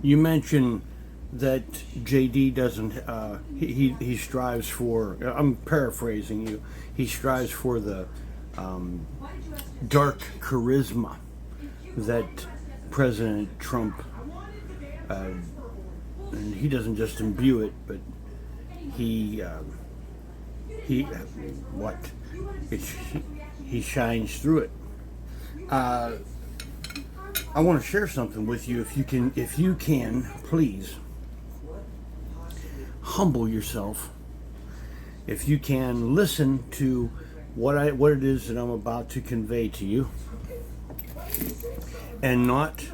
You mentioned that JD doesn't. He strives for. I'm paraphrasing you. He strives for the dark charisma that President Trump. And he doesn't just imbue it, but he what? He shines through it. I want to share something with you. If you can, please humble yourself. If you can listen to what it is that I'm about to convey to you, and not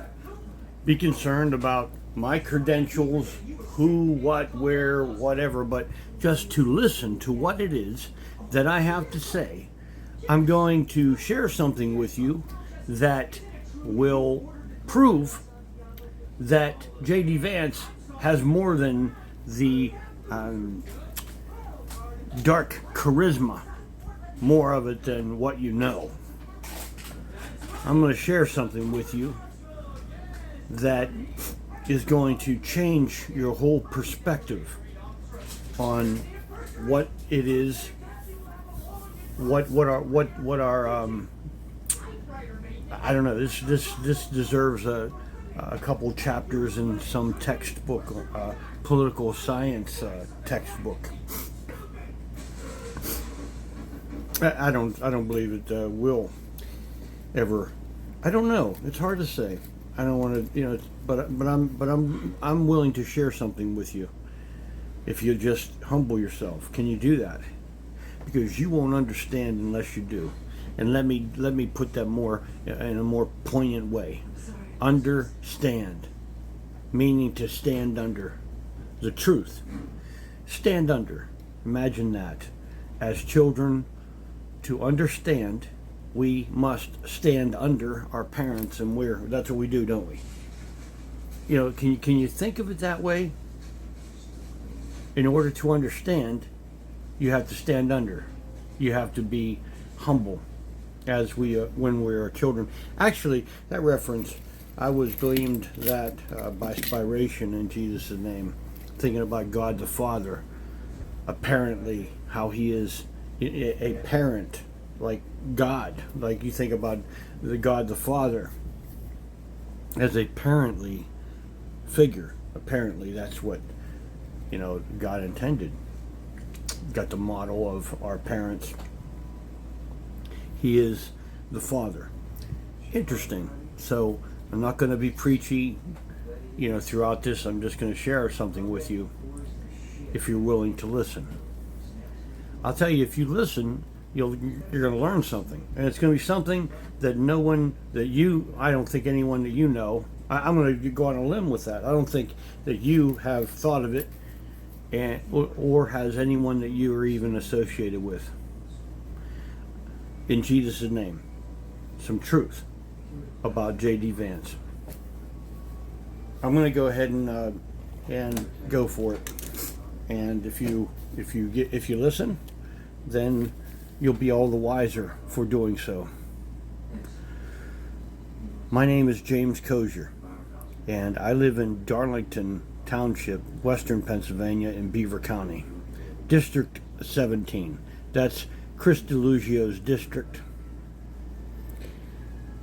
be concerned about my credentials, who, what, where, whatever, but just to listen to what it is that I have to say. I'm going to share something with you that will prove that J.D. Vance has more than the dark charisma, more of it than what you know. I'm going to share something with you that is going to change your whole perspective on what it is, what our I don't know. This deserves a couple chapters in some textbook, political science textbook. I don't believe it will ever. I don't know. It's hard to say. I don't want to, but I'm willing to share something with you. If you just humble yourself, can you do that? Because you won't understand unless you do. And let me put that more in a more poignant way. Understand, meaning to stand under the truth. Stand under. Imagine that. As children, to understand, we must stand under our parents, and that's what we do, don't we? Can you think of it that way? In order to understand, you have to stand under. You have to be humble, as when we are children. Actually, that reference, I was gleamed that by inspiration in Jesus' name, thinking about God the Father. Apparently, how He is a parent, like God. Like you think about the God the Father as a parently figure. Apparently, that's what God intended. Got the model of our parents. He is the Father. Interesting. So I'm not going to be preachy, throughout this. I'm just going to share something with you if you're willing to listen. I'll tell you, if you listen, you're going to learn something. And it's going to be something that I don't think anyone that you know, I'm going to go on a limb with that. I don't think that you have thought of it, or has anyone that you are even associated with. In Jesus' name, some truth about J.D. Vance. I'm going to go ahead and go for it. And if you listen, then you'll be all the wiser for doing so. My name is James Kozier, and I live in Darlington Township, Western Pennsylvania, in Beaver County, District 17. That's Chris DeLugio's district.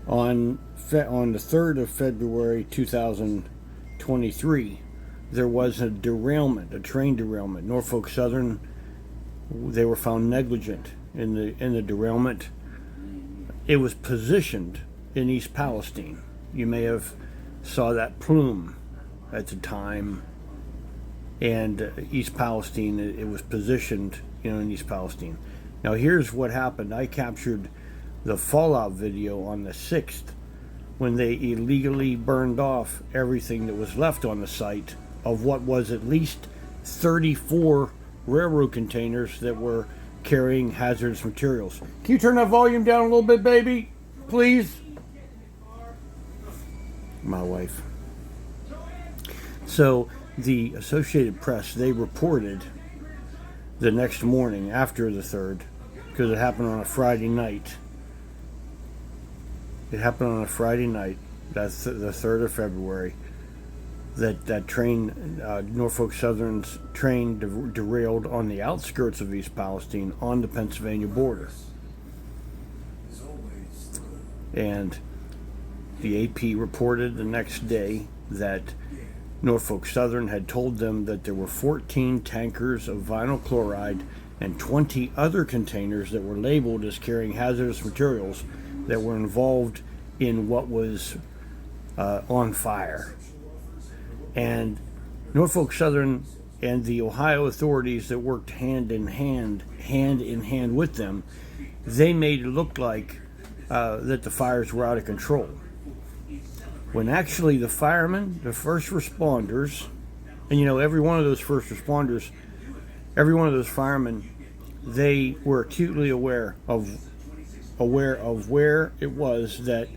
On the 3rd of February 2023, there was a train derailment. Norfolk Southern, they were found negligent in the derailment. It was positioned in East Palestine. You may have saw that plume at the time, and East Palestine, it was positioned in East Palestine. Now here's what happened. I captured the fallout video on the 6th when they illegally burned off everything that was left on the site of what was at least 34 railroad containers that were carrying hazardous materials. Can you turn that volume down a little bit, baby? Please? My wife. So the Associated Press, they reported the next morning after the 3rd, because it happened on a Friday night. It happened on a Friday night, that's the 3rd of February. that train, Norfolk Southern's train derailed on the outskirts of East Palestine on the Pennsylvania border. And the AP reported the next day that Norfolk Southern had told them that there were 14 tankers of vinyl chloride and 20 other containers that were labeled as carrying hazardous materials that were involved in what was on fire. And Norfolk Southern and the Ohio authorities that worked hand in hand with them, they made it look like that the fires were out of control. When actually the firemen, the first responders, and every one of those first responders, every one of those firemen, they were acutely aware of where it was that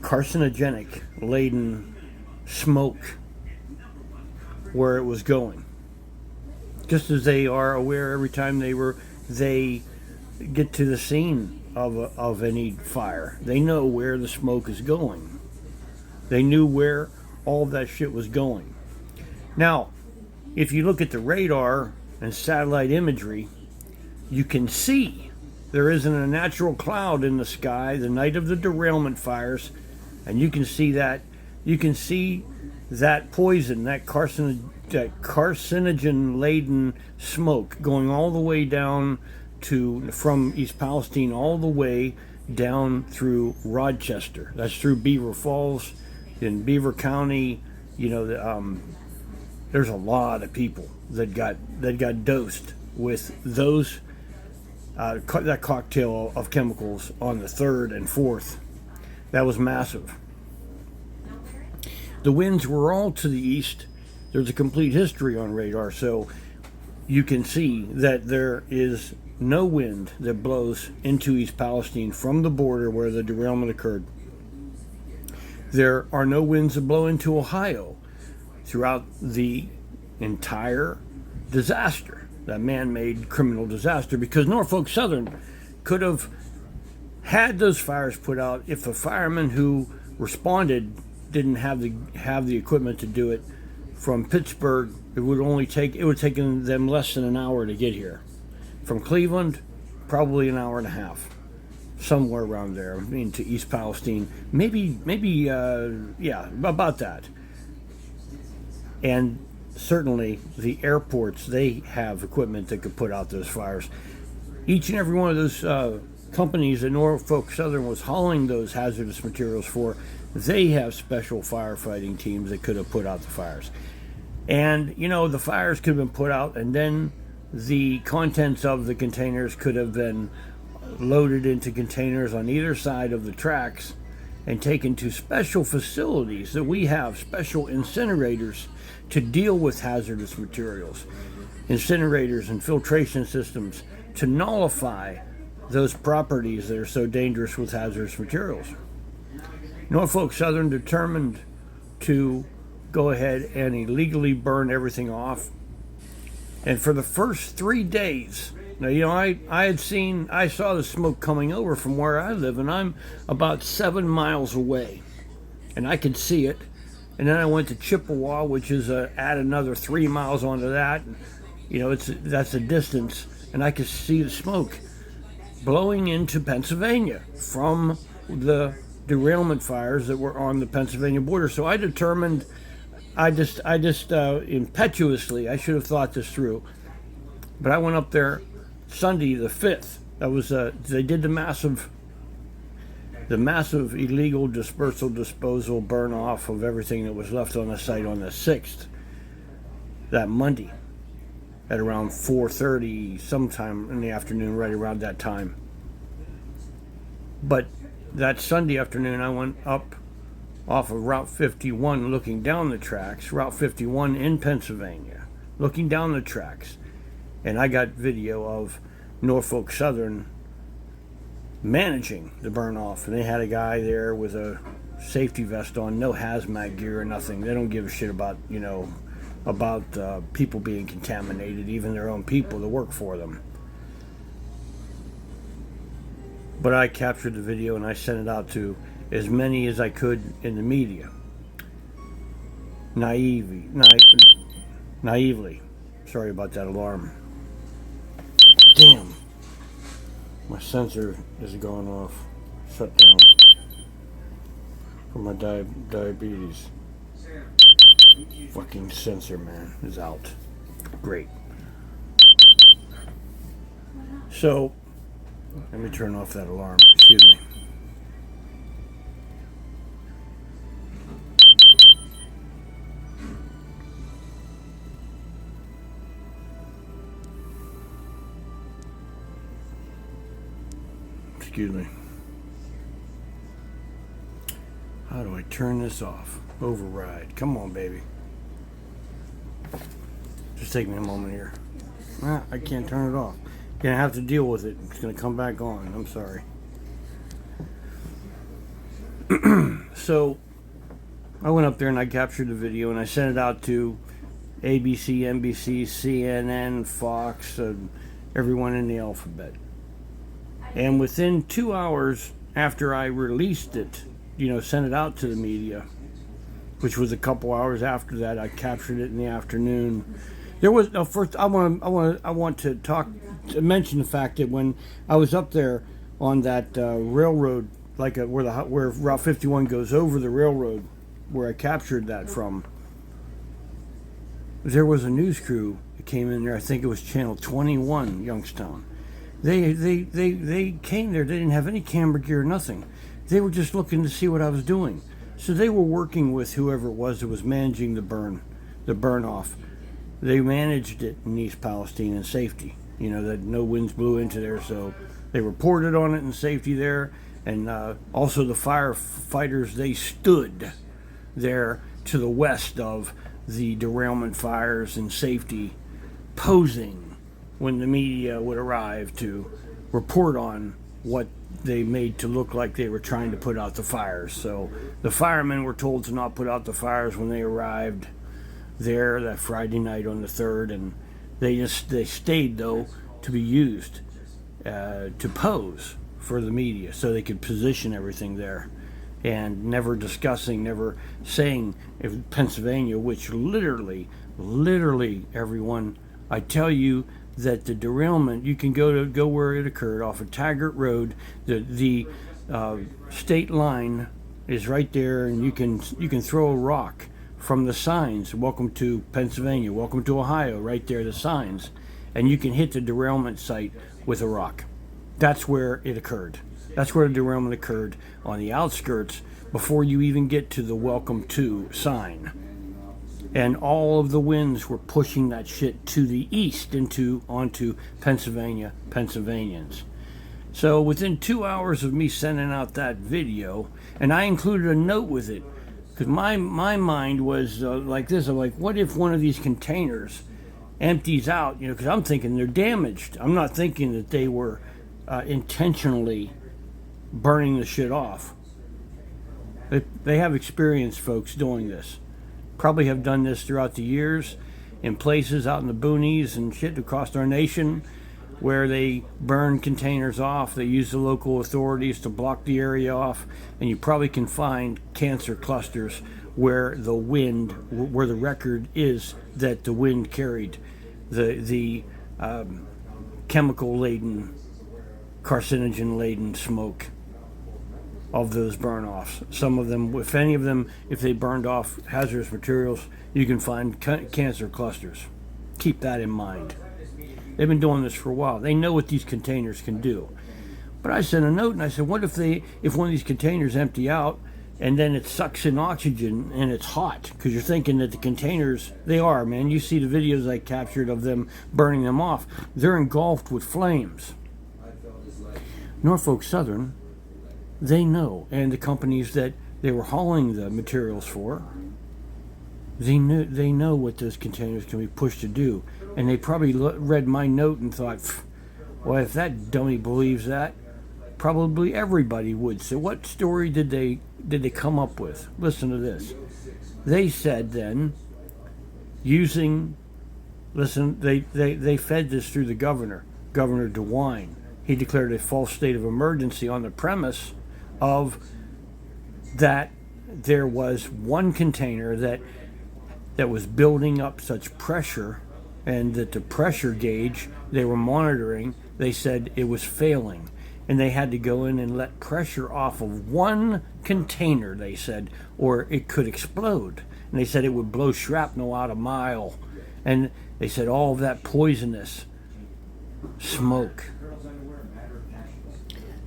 carcinogenic laden smoke, where it was going. Just as they are aware every time they get to the scene of any fire. They know where the smoke is going. They knew where all that shit was going. Now, if you look at the radar and satellite imagery, you can see there isn't a natural cloud in the sky the night of the derailment fires, and you can see that poison, that carcinogen laden smoke going all the way down from East Palestine all the way down through Rochester. That's through Beaver Falls in Beaver County. There's a lot of people that got dosed with that cocktail of chemicals on the 3rd and 4th. That was massive. The winds were all to the east. There's a complete history on radar, so you can see that there is no wind that blows into East Palestine from the border where the derailment occurred. There are no winds that blow into Ohio throughout the entire disaster, that man-made criminal disaster, because Norfolk Southern could have had those fires put out if the firemen who responded didn't have the equipment to do it. From Pittsburgh, it would have taken them less than an hour to get here. From Cleveland, probably an hour and a half, somewhere around there. To East Palestine, maybe, about that. And certainly the airports, they have equipment that could put out those fires. Each and every one of those companies that Norfolk Southern was hauling those hazardous materials for, they have special firefighting teams that could have put out the fires. And, the fires could have been put out, and then the contents of the containers could have been loaded into containers on either side of the tracks and taken to special facilities that we have, special incinerators to deal with hazardous materials, incinerators and filtration systems to nullify those properties that are so dangerous with hazardous materials. Norfolk Southern determined to go ahead and illegally burn everything off. And for the first 3 days, now, I saw the smoke coming over from where I live, and I'm about 7 miles away, and I could see it. And then I went to Chippewa, which is add another 3 miles onto that. That's a distance, and I could see the smoke blowing into Pennsylvania from the derailment fires that were on the Pennsylvania border. So I determined, impetuously, I should have thought this through, but I went up there Sunday the 5th. That was they did the massive illegal disposal burn off of everything that was left on the site on the 6th, that Monday, at around 4:30, sometime in the afternoon, right around that time. But that Sunday afternoon, I went up off of Route 51, looking down the tracks, Route 51 in Pennsylvania, looking down the tracks, and I got video of Norfolk Southern managing the burn off, and they had a guy there with a safety vest on, no hazmat gear or nothing. They don't give a shit about people being contaminated, even their own people that work for them. But I captured the video and I sent it out to as many as I could in the media. naively. Sorry about that alarm. Damn. My sensor is going off. Shut down. For my diabetes. Fucking sensor, man, is out. Great. So, let me turn off that alarm. Excuse me. Excuse me. How do I turn this off? Override. Come on, baby. Just take me a moment here. I can't turn it off. Gonna have to deal with it. It's gonna come back on. I'm sorry. So, I went up there and I captured the video and I sent it out to ABC, NBC, CNN, Fox, everyone in the alphabet. And within 2 hours after I released it, sent it out to the media, which was a couple hours after that, I captured it in the afternoon. There was first. I want to mention the fact that when I was up there on that railroad, where Route 51 goes over the railroad, where I captured that from, there was a news crew that came in there. I think it was Channel 21, Youngstown. They came there. They didn't have any camera gear, nothing. They were just looking to see what I was doing. So they were working with whoever it was that was managing the burn off. They managed it in East Palestine in safety. That no winds blew into there, so they reported on it in safety there. And also the firefighters, they stood there to the west of the derailment fires in safety, posing when the media would arrive to report on what they made to look like they were trying to put out the fires. So the firemen were told to not put out the fires when they arrived there that Friday night on the 3rd, and they stayed though to be used to pose for the media so they could position everything there, and never saying if Pennsylvania, which literally everyone, I tell you that the derailment, you can go where it occurred off of Taggart Road. The state line is right there, and you can throw a rock from the signs. Welcome to Pennsylvania, welcome to Ohio, right there, the signs, and you can hit the derailment site with a rock. That's where it occurred. That's where the derailment occurred, on the outskirts, before you even get to the welcome to sign. And all of the winds were pushing that shit to the east onto Pennsylvanians. So within 2 hours of me sending out that video, and I included a note with it, because my mind was like this. I'm like, what if one of these containers empties out? Because I'm thinking they're damaged. I'm not thinking that they were intentionally burning the shit off. They have experience, folks, doing this. Probably have done this throughout the years in places out in the boonies and shit across our nation where they burn containers off. They use the local authorities to block the area off, and you probably can find cancer clusters where the record is that the wind carried the chemical-laden, carcinogen-laden smoke of those burn-offs. Some of them, if any of them, if they burned off hazardous materials, you can find cancer clusters. Keep that in mind. They've been doing this for a while. They know what these containers can do. But I sent a note and I said, what if one of these containers empty out and then it sucks in oxygen and it's hot? Because you're thinking that the containers, they are, man. You see the videos I captured of them burning them off. They're engulfed with flames. Norfolk Southern, they know, and the companies that they were hauling the materials for, they know what those containers can be pushed to do. And they probably read my note and thought, well, if that dummy believes that, probably everybody would. So what story did they come up with? Listen to this. They said then, they fed this through the governor, Governor DeWine. He declared a false state of emergency on the premise of that there was one container that that was building up such pressure, and that the pressure gauge they were monitoring, they said it was failing. And they had to go in and let pressure off of one container, they said, or it could explode. And they said it would blow shrapnel out a mile. And they said all of that poisonous smoke.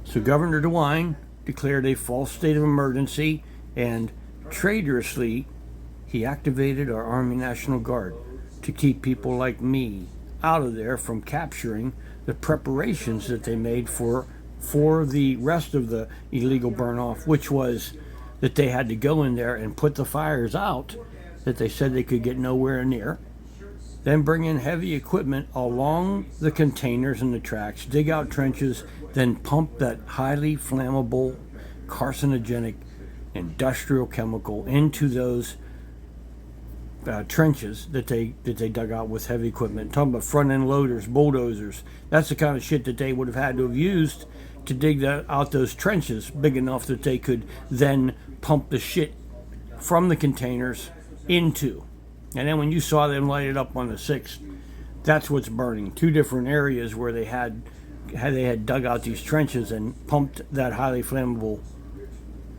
So Governor DeWine declared a false state of emergency, and traitorously he activated our Army National Guard to keep people like me out of there from capturing the preparations that they made for the rest of the illegal burn-off, which was that they had to go in there and put the fires out that they said they could get nowhere near, then bring in heavy equipment along the containers and the tracks, dig out trenches, then pump that highly flammable, carcinogenic industrial chemical into those trenches that they dug out with heavy equipment. Talking about front-end loaders, bulldozers. That's the kind of shit that they would have had to have used to dig out those trenches big enough that they could then pump the shit from the containers into. And then when you saw them light it up on the 6th, that's what's burning. 2 different areas where they had dug out these trenches and pumped that highly flammable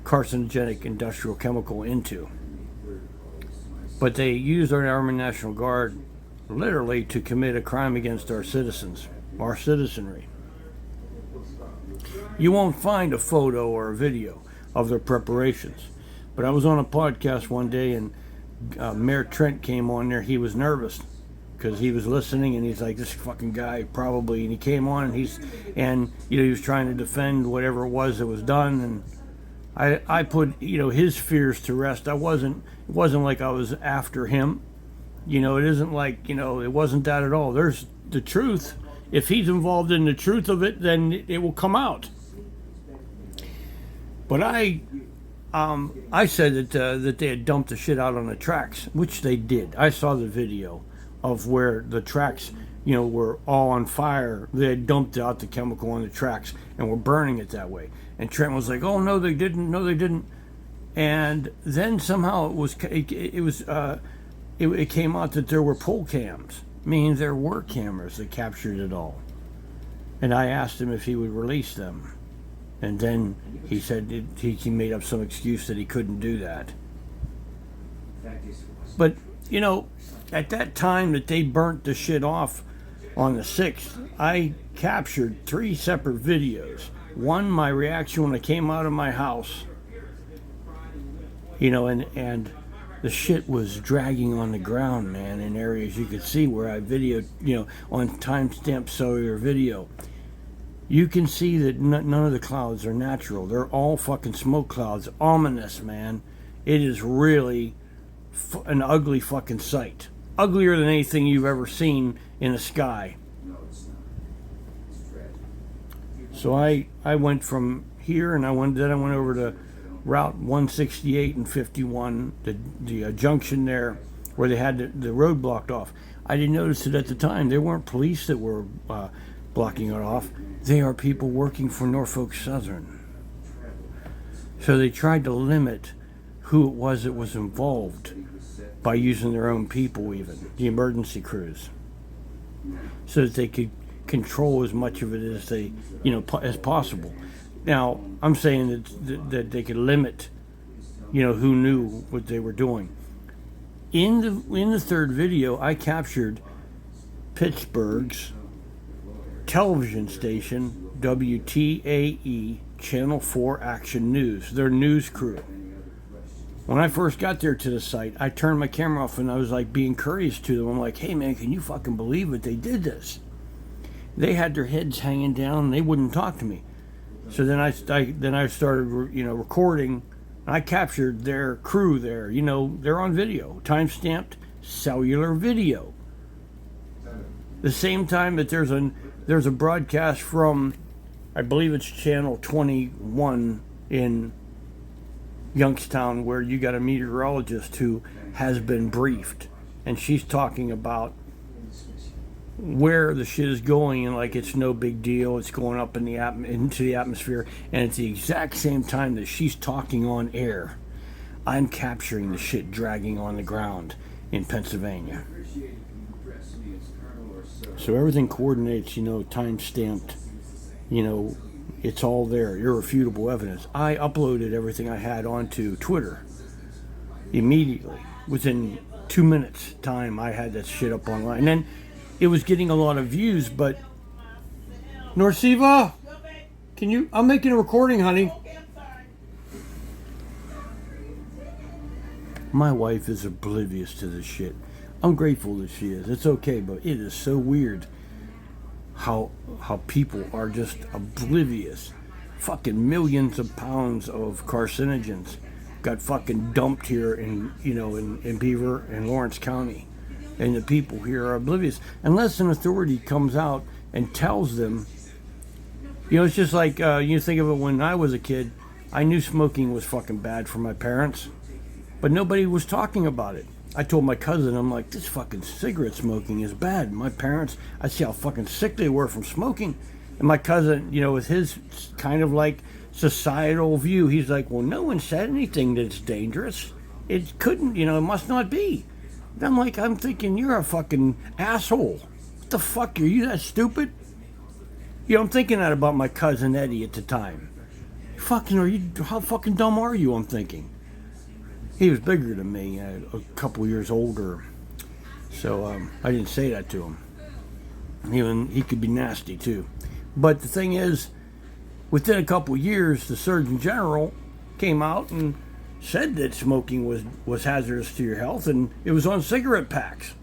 carcinogenic industrial chemical into. But they used our Army National Guard literally to commit a crime against our citizens, our citizenry. You won't find a photo or a video of their preparations. But I was on a podcast one day, and Mayor Trent came on there. He was nervous because he was listening, and he's like, this fucking guy probably, and he came on, and he was trying to defend whatever it was that was done, and I put his fears to rest. It wasn't like I was after him. It isn't like it wasn't that at all. There's the truth. If he's involved in the truth of it, then it will come out. But I said that they had dumped the shit out on the tracks, which they did. I saw the video of where the tracks were all on fire. They had dumped out the chemical on the tracks and were burning it that way. And Trent was like, "Oh no, they didn't. No, they didn't." And then somehow it came out that there were pull cams, meaning there were cameras that captured it all. And I asked him if he would release them, and then he said he made up some excuse that he couldn't do that. But at that time that they burnt the shit off on the 6th, I captured 3 separate videos. One, my reaction when I came out of my house, and the shit was dragging on the ground, man, in areas you could see where I videoed, on timestamp cellular video. You can see that none of the clouds are natural. They're all fucking smoke clouds. Ominous, man. It is really an ugly fucking sight. Uglier than anything you've ever seen in the sky. So I went from here, and then I went over to Route 168 and 51, the junction there where they had the road blocked off. I didn't notice it at the time. There weren't police that were blocking it off. They are people working for Norfolk Southern. So they tried to limit who it was that was involved by using their own people, even the emergency crews, so that they could control as much of it as they, as possible. Now, I'm saying that they could limit, who knew what they were doing. In the third video, I captured Pittsburgh's television station, WTAE, Channel 4 Action News, their news crew. When I first got there to the site, I turned my camera off and I was like being courteous to them. I'm like, hey man, can you fucking believe it? They did this. They had their heads hanging down and they wouldn't talk to me. So then I started, recording. I captured their crew there. They're on video, time-stamped cellular video. The same time that there's a broadcast from, I believe it's Channel 21 in Youngstown, where you got a meteorologist who has been briefed, and she's talking about where the shit is going, and like it's no big deal, it's going up into the atmosphere, and at the exact same time that she's talking on air, I'm capturing the shit dragging on the ground in Pennsylvania. So everything coordinates, time stamped, it's all there, irrefutable evidence. I uploaded everything I had onto Twitter immediately. Within 2 minutes time, I had that shit up online. And then it was getting a lot of views, but Norsiva, I'm making a recording, honey. My wife is oblivious to this shit. I'm grateful that she is. It's okay, but it is so weird how people are just oblivious. Fucking millions of pounds of carcinogens got fucking dumped here in Beaver and Lawrence County, and the people here are oblivious unless an authority comes out and tells them. It's just like you think of it. When I was a kid, I knew smoking was fucking bad for my parents, but nobody was talking about it. I told my cousin, I'm like, this fucking cigarette smoking is bad. My parents, I see how fucking sick they were from smoking. And my cousin, with his kind of like societal view, he's like, well, no one said anything that's dangerous. It couldn't, it must not be. And I'm thinking, you're a fucking asshole. What the fuck, are you that stupid? I'm thinking that about my cousin Eddie at the time. How fucking dumb are you, I'm thinking. He was bigger than me, a couple years older, so I didn't say that to him. He could be nasty too. But the thing is, within a couple years, the Surgeon General came out and said that smoking was hazardous to your health, and it was on cigarette packs.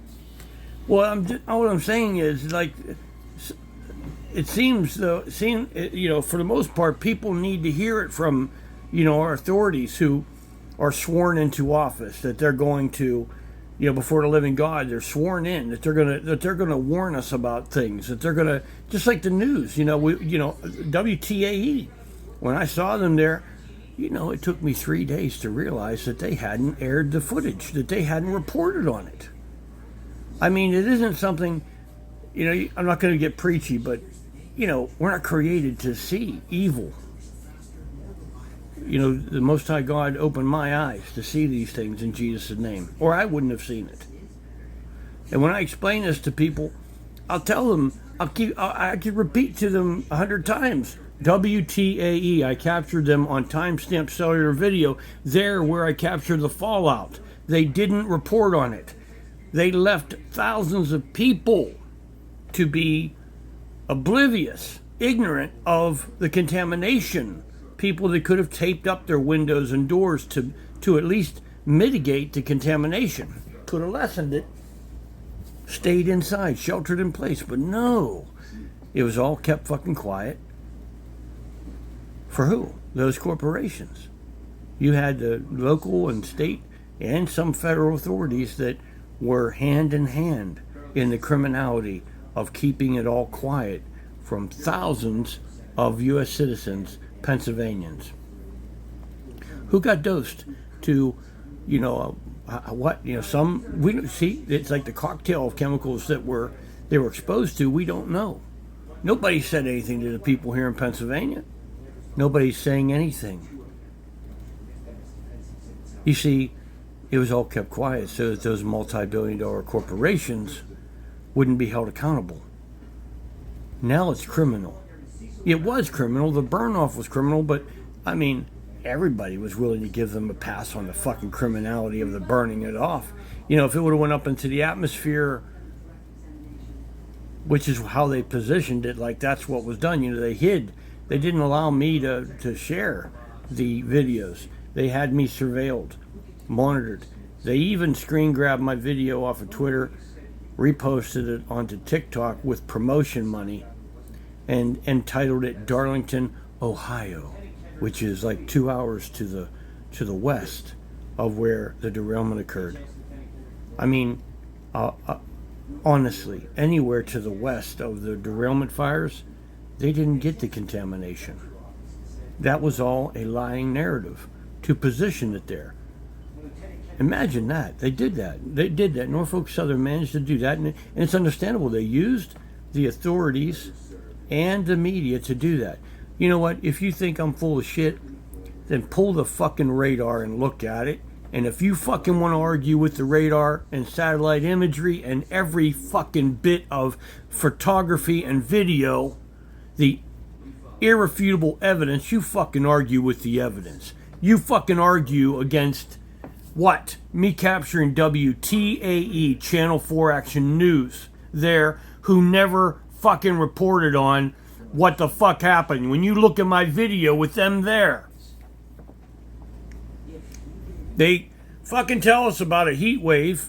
Well, what I'm saying is, it seems, for the most part, people need to hear it from, our authorities who are sworn into office, that they're going to, before the living God, they're sworn in that they're gonna warn us about things, that they're gonna, just like the news, WTAE. When I saw them there, it took me 3 days to realize that they hadn't aired the footage, that they hadn't reported on it. I mean, it isn't something, I'm not going to get preachy, but we're not created to see evil. The Most High God opened my eyes to see these things in Jesus' name, or I wouldn't have seen it. And when I explain this to people, I'll tell them, I can repeat to them 100 times. WTAE, I captured them on timestamp cellular video, there where I captured the fallout. They didn't report on it. They left thousands of people to be oblivious, ignorant of the contamination. People that could have taped up their windows and doors to at least mitigate the contamination. Could have lessened it. Stayed inside, sheltered in place. But no. It was all kept fucking quiet. For who? Those corporations. You had the local and state and some federal authorities that were hand in hand in the criminality of keeping it all quiet from thousands of U.S. citizens, Pennsylvanians, who got dosed to, some, we don't see, it's like the cocktail of chemicals that they were exposed to, we don't know. Nobody said anything to the people here in Pennsylvania. Nobody's saying anything. You see, it was all kept quiet so that those multi-billion-dollar corporations wouldn't be held accountable. Now it's criminal. It was criminal. The burn-off was criminal, but, everybody was willing to give them a pass on the fucking criminality of the burning it off. If it would have went up into the atmosphere, which is how they positioned it, like that's what was done. They hid. They didn't allow me to share the videos. They had me surveilled, monitored. They even screen grabbed my video off of Twitter, reposted it onto TikTok with promotion money, and entitled it Darlington, Ohio, which is like 2 hours to the west of where the derailment occurred. Honestly, anywhere to the west of the derailment fires, they didn't get the contamination. That was all a lying narrative to position it there. Imagine that. They did that. Norfolk Southern managed to do that, and it's understandable. They used the authorities and the media to do that. You know what? If you think I'm full of shit, then pull the fucking radar and look at it And if you fucking want to argue with the radar and satellite imagery and every fucking bit of photography and video, the irrefutable evidence, you fucking argue with the evidence. You fucking argue against what? Me capturing WTAE, Channel 4 Action News, there, who never fucking reported on what the fuck happened. When you look at my video with them there, they fucking tell us about a heat wave.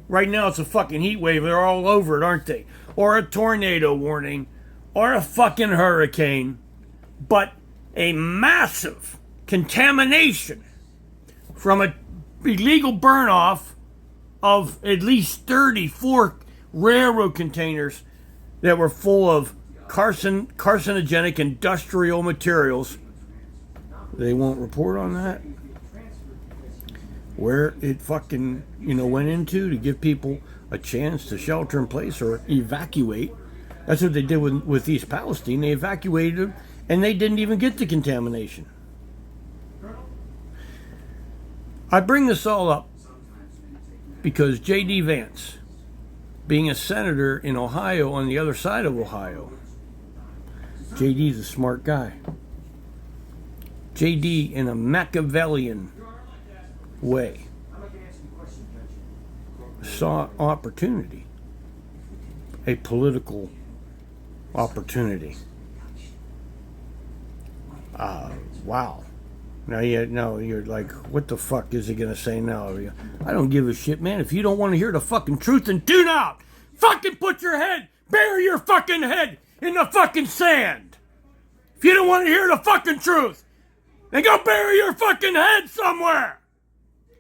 Right now it's a fucking heat wave. They're all over it, aren't they? Or a tornado warning. Or a fucking hurricane. But a massive contamination from a illegal burn-off of at least 34 railroad containers that were full of carcinogenic industrial materials. They won't report on that. Where it fucking, went into to give people a chance to shelter in place or evacuate. That's what they did with East Palestine. They evacuated them, and they didn't even get the contamination. I bring this all up because J.D. Vance, being a senator in Ohio on the other side of Ohio, J.D.'s a smart guy. J.D. in a Machiavellian way saw opportunity, a political opportunity. Wow. Now you're like, what the fuck is he gonna say now? I don't give a shit, man. If you don't want to hear the fucking truth, then tune out. Fucking bury your fucking head in the fucking sand. If you don't want to hear the fucking truth, then go bury your fucking head somewhere.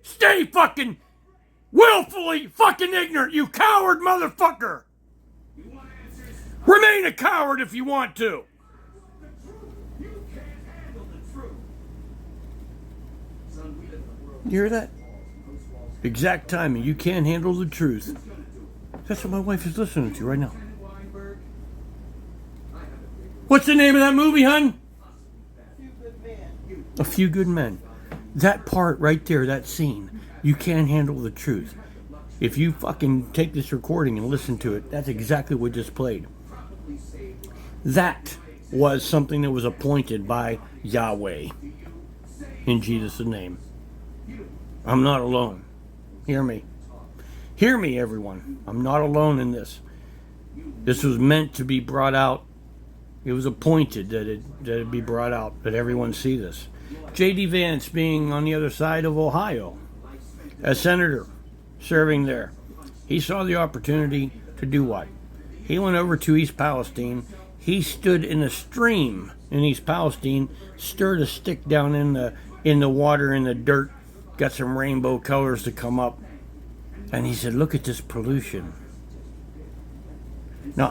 Stay fucking willfully fucking ignorant, you coward motherfucker. Remain a coward if you want to. You hear that? Exact timing. You can't handle the truth. That's what my wife is listening to right now. What's the name of that movie, hun? A Few Good Men. That part right there, that scene. You can't handle the truth. If you fucking take this recording and listen to it, that's exactly what just played. That was something that was appointed by Yahweh. In Jesus' name. I'm not alone. Hear me. Hear me, everyone. I'm not alone in this. This was meant to be brought out. It was appointed that it be brought out, that everyone see this. J.D. Vance being on the other side of Ohio, a senator serving there. He saw the opportunity to do what? He went over to East Palestine. He stood in a stream in East Palestine, stirred a stick down in the water, in the dirt, got some rainbow colors to come up, and he said, look at this pollution. Now,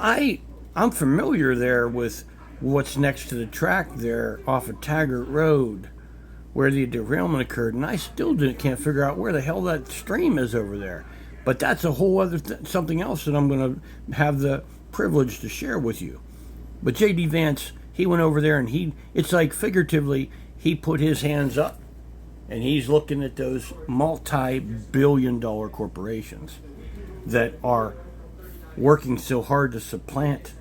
I'm familiar there with what's next to the track there off of Taggart Road, where the derailment occurred, and I still can't figure out where the hell that stream is over there. But that's a whole other something else that I'm going to have the privilege to share with you. But J.D. Vance, he went over there, and it's like figuratively, he put his hands up, and he's looking at those multi-billion-dollar corporations that are working so hard to supplant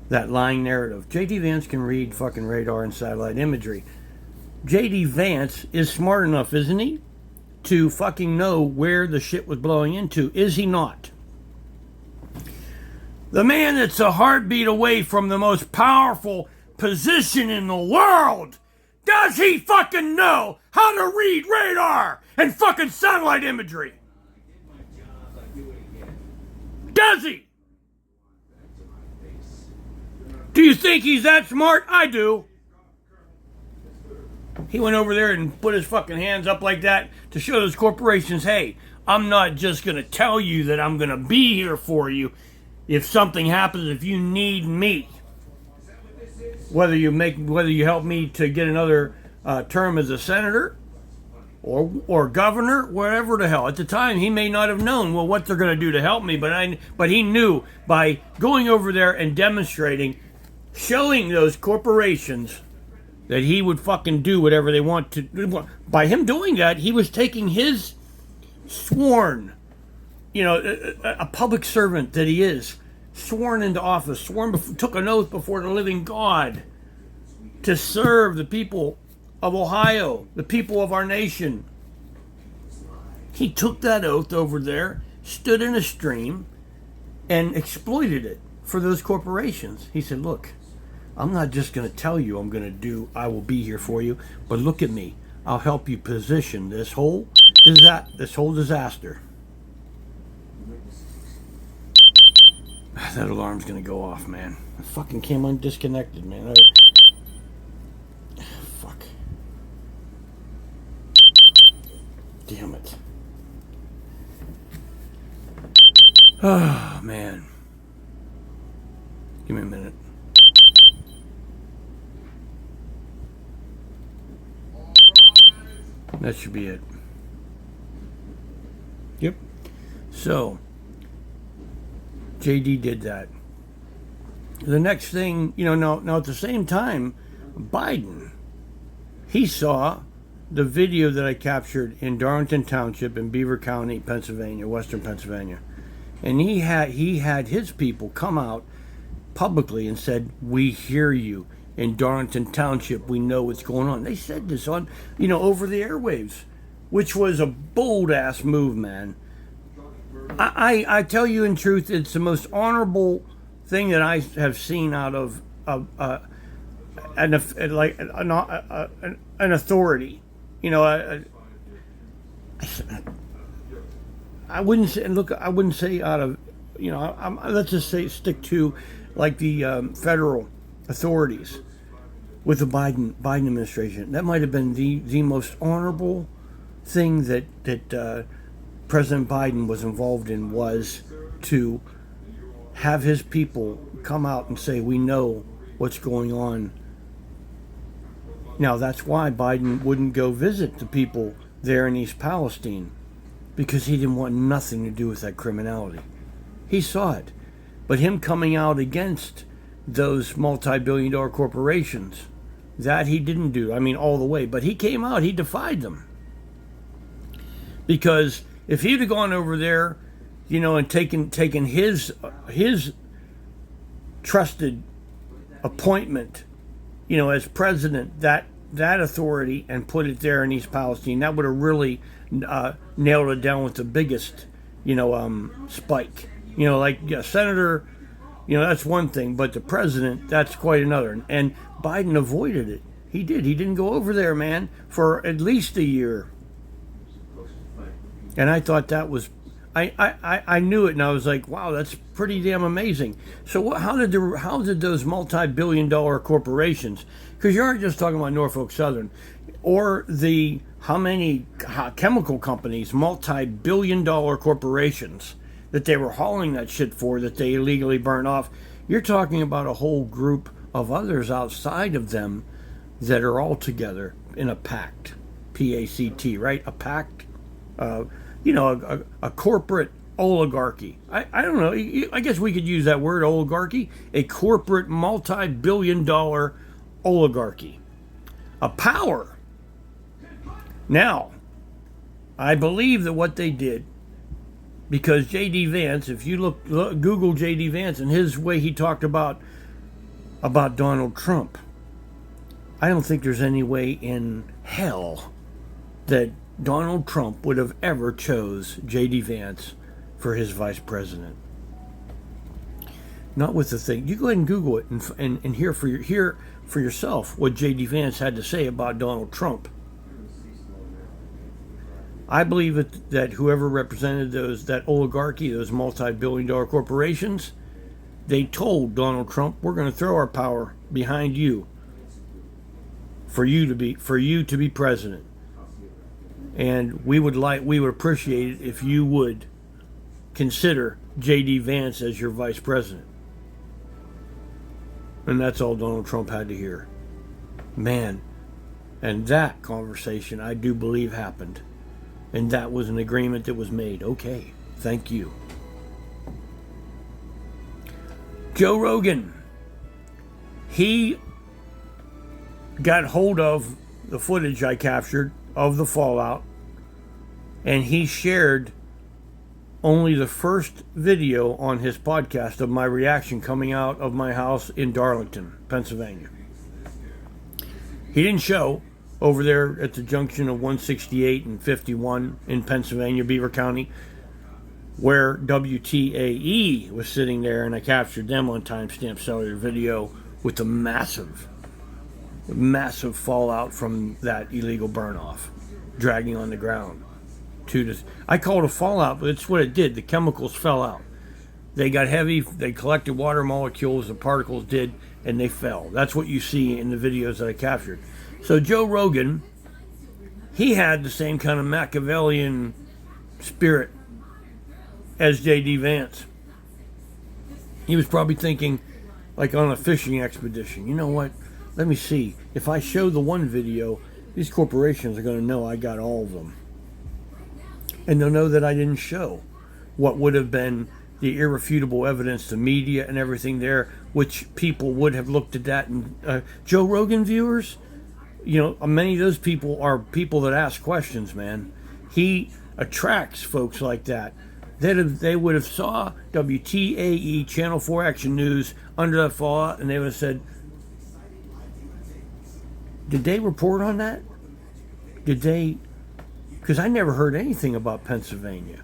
that lying narrative. J.D. Vance can read fucking radar and satellite imagery. J.D. Vance is smart enough, isn't he, to fucking know where the shit was blowing into, is he not? The man that's a heartbeat away from the most powerful position in the world, does he fucking know how to read radar and fucking satellite imagery? Does he? Do you think he's that smart? I do. He went over there and put his fucking hands up like that to show those corporations, hey, I'm not just going to tell you that I'm going to be here for you if something happens, if you need me. Whether you help me to get another term as a senator or governor, whatever the hell. At the time, he may not have known, what they're going to do to help me, but he knew by going over there and demonstrating, showing those corporations that he would fucking do whatever they want to do. By him doing that, he was taking his sworn, a public servant that he is, sworn into office, took an oath before the living God to serve the people of Ohio, the people of our nation. He took that oath over there, stood in a stream, and exploited it for those corporations. He said, look, I'm not just going to tell you I will be here for you, but look at me. I'll help you position this whole disaster. That alarm's going to go off, man. I fucking came undisconnected, man. Fuck. Damn it. Oh, man. Give me a minute. That should be it. Yep. So, JD did that. The next thing, now at the same time, Biden, he saw the video that I captured in Darlington Township in Beaver County, Pennsylvania, Western Pennsylvania. And he had his people come out publicly and said, we hear you. In Darlington Township, we know what's going on. They said this on, over the airwaves, which was a bold-ass move, man. I tell you in truth, it's the most honorable thing that I have seen out of an authority. I wouldn't say out of, let's just say stick to like the federal authorities with the Biden administration. That might have been the most honorable thing that President Biden was involved in, was to have his people come out and say, we know what's going on. Now, that's why Biden wouldn't go visit the people there in East Palestine, because he didn't want nothing to do with that criminality. He saw it. But him coming out against those multi-billion-dollar corporations, that he didn't do. I mean, all the way. But he came out, he defied them. Because if he'd have gone over there, and taken his trusted appointment, as president, that authority, and put it there in East Palestine, that would have really nailed it down with the biggest, spike. Senator, that's one thing, but the president, that's quite another. And Biden avoided it. He did. He didn't go over there, man, for at least a year. And I thought that was, I knew it, and I was like, wow, that's pretty damn amazing. So how did those multi-billion-dollar corporations, because you aren't just talking about Norfolk Southern, or how many chemical companies, multi-billion-dollar corporations that they were hauling that shit for, that they illegally burned off. You're talking about a whole group of others outside of them that are all together in a pact, P-A-C-T, right? A pact, a corporate oligarchy. I don't know. I guess we could use that word, oligarchy. A corporate multi-billion-dollar oligarchy. A power. Now, I believe that what they did, because J.D. Vance, if you look Google J.D. Vance and his way he talked about Donald Trump, I don't think there's any way in hell that Donald Trump would have ever chose J.D. Vance for his vice president. Not with the thing. You go ahead and Google it and hear for yourself what J.D. Vance had to say about Donald Trump. I believe that whoever represented that oligarchy, those multi-billion-dollar corporations, they told Donald Trump, "We're going to throw our power behind you for you to be president, and we would appreciate it if you would consider J.D. Vance as your vice president." And that's all Donald Trump had to hear, man. And that conversation, I do believe, happened. And that was an agreement that was made. Okay, thank you. Joe Rogan, he got hold of the footage I captured of the fallout, and he shared only the first video on his podcast of my reaction coming out of my house in Darlington, Pennsylvania. He didn't show over there at the junction of 168 and 51 in Pennsylvania, Beaver County, where WTAE was sitting there, and I captured them on timestamp cellular video with the massive fallout from that illegal burn-off, dragging on the ground. I call it a fallout, but it's what it did. The chemicals fell out. They got heavy, they collected water molecules, the particles did, and they fell. That's what you see in the videos that I captured. So Joe Rogan, he had the same kind of Machiavellian spirit as J.D. Vance. He was probably thinking, like on a fishing expedition, you know what, let me see. If I show the one video, these corporations are going to know I got all of them. And they'll know that I didn't show what would have been the irrefutable evidence, the media and everything there, which people would have looked at that. And Joe Rogan viewers, you know, many of those people are people that ask questions, man. He attracts folks like that. They would have saw WTAE, Channel 4 Action News, under that fallout, and they would have said, did they report on that? Did they? Because I never heard anything about Pennsylvania.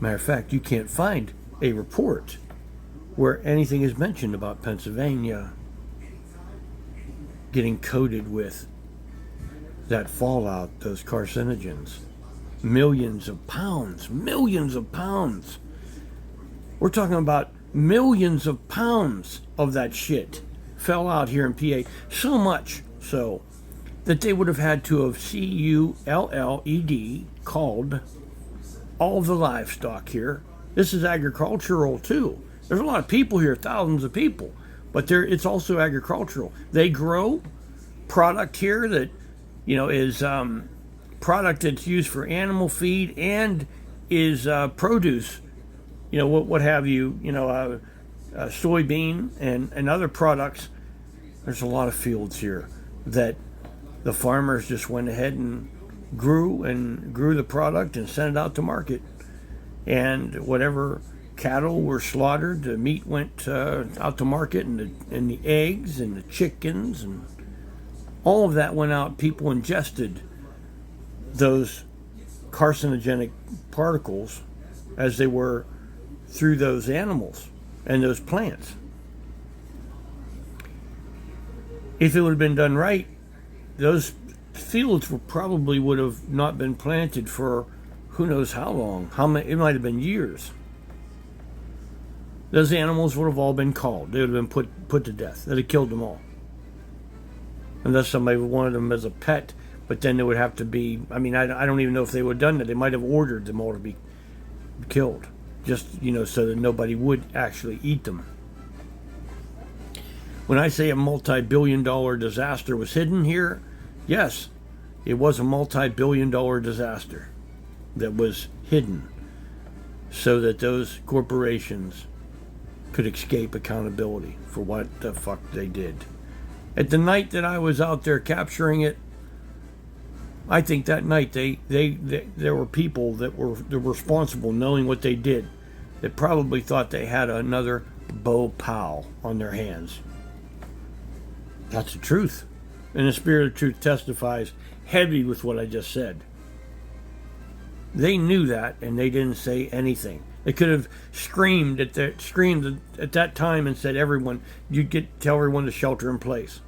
Matter of fact, you can't find a report where anything is mentioned about Pennsylvania getting coated with that fallout, those carcinogens. Millions of pounds. We're talking about millions of pounds of that shit fell out here in PA. So much so that they would have had to have CULLED called all the livestock here. This is agricultural too. There's a lot of people here, thousands of people, but it's also agricultural. They grow product here that, you know, is product that's used for animal feed and is produce, you know, what have you, you know, soybean and other products. There's a lot of fields here that the farmers just went ahead and grew the product and sent it out to market. And whatever cattle were slaughtered, the meat went out to market, and the eggs and the chickens and all of that went out. People ingested those carcinogenic particles as they were through those animals and those plants. If it would have been done right, those fields probably would have not been planted for who knows how long. It might have been years. Those animals would have all been called. They would have been put to death. They'd have killed them all. Unless somebody wanted them as a pet, but then there would have to be, I mean, I don't even know if they would have done that. They might have ordered them all to be killed, just, you know, so that nobody would actually eat them. When I say a multi-billion-dollar disaster was hidden here, yes, it was a multi-billion-dollar disaster that was hidden so that those corporations could escape accountability for what the fuck they did. At the night that I was out there capturing it, I think that night there were people that were responsible, knowing what they did, that probably thought they had another Bhopal on their hands. That's the truth. And the Spirit of Truth testifies heavy with what I just said. They knew that, and they didn't say anything. They could have screamed at that time and said, "Everyone, tell everyone to shelter in place."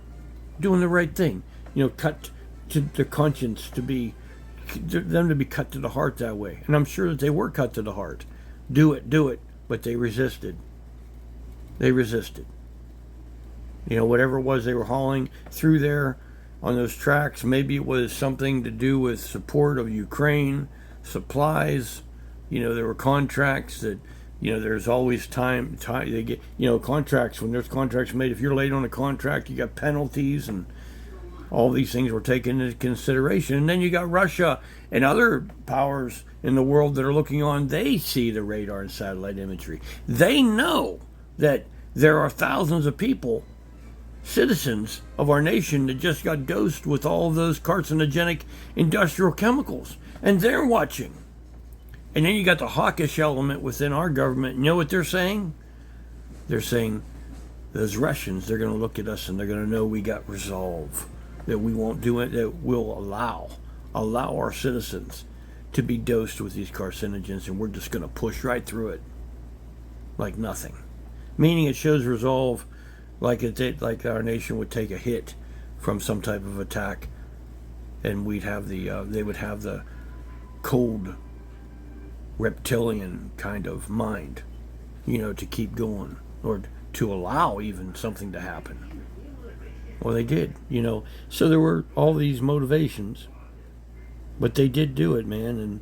Doing the right thing, you know, cut to their conscience, them to be cut to the heart that way. And I'm sure that they were cut to the heart. Do it, but they resisted. They resisted. You know, whatever it was they were hauling through there on those tracks, maybe it was something to do with support of Ukraine, supplies. You know, there were contracts that, you know, there's always time they get, you know, contracts. When there's contracts made, if you're late on a contract, you got penalties, and all these things were taken into consideration. And then you got Russia and other powers in the world that are looking on. They see the radar and satellite imagery. They know that there are thousands of people citizens of our nation that just got dosed with all of those carcinogenic industrial chemicals, and they're watching. And then you got the hawkish element within our government. You know what they're saying? They're saying those Russians, they're going to look at us and they're going to know we got resolve, that we won't do it, that we'll allow our citizens to be dosed with these carcinogens, and we're just going to push right through it like nothing. Meaning it shows resolve, like like our nation would take a hit from some type of attack, and we'd have they would have the cold reptilian kind of mind, to keep going, or to allow even something to happen. Well, they did, So there were all these motivations, but they did do it, man. And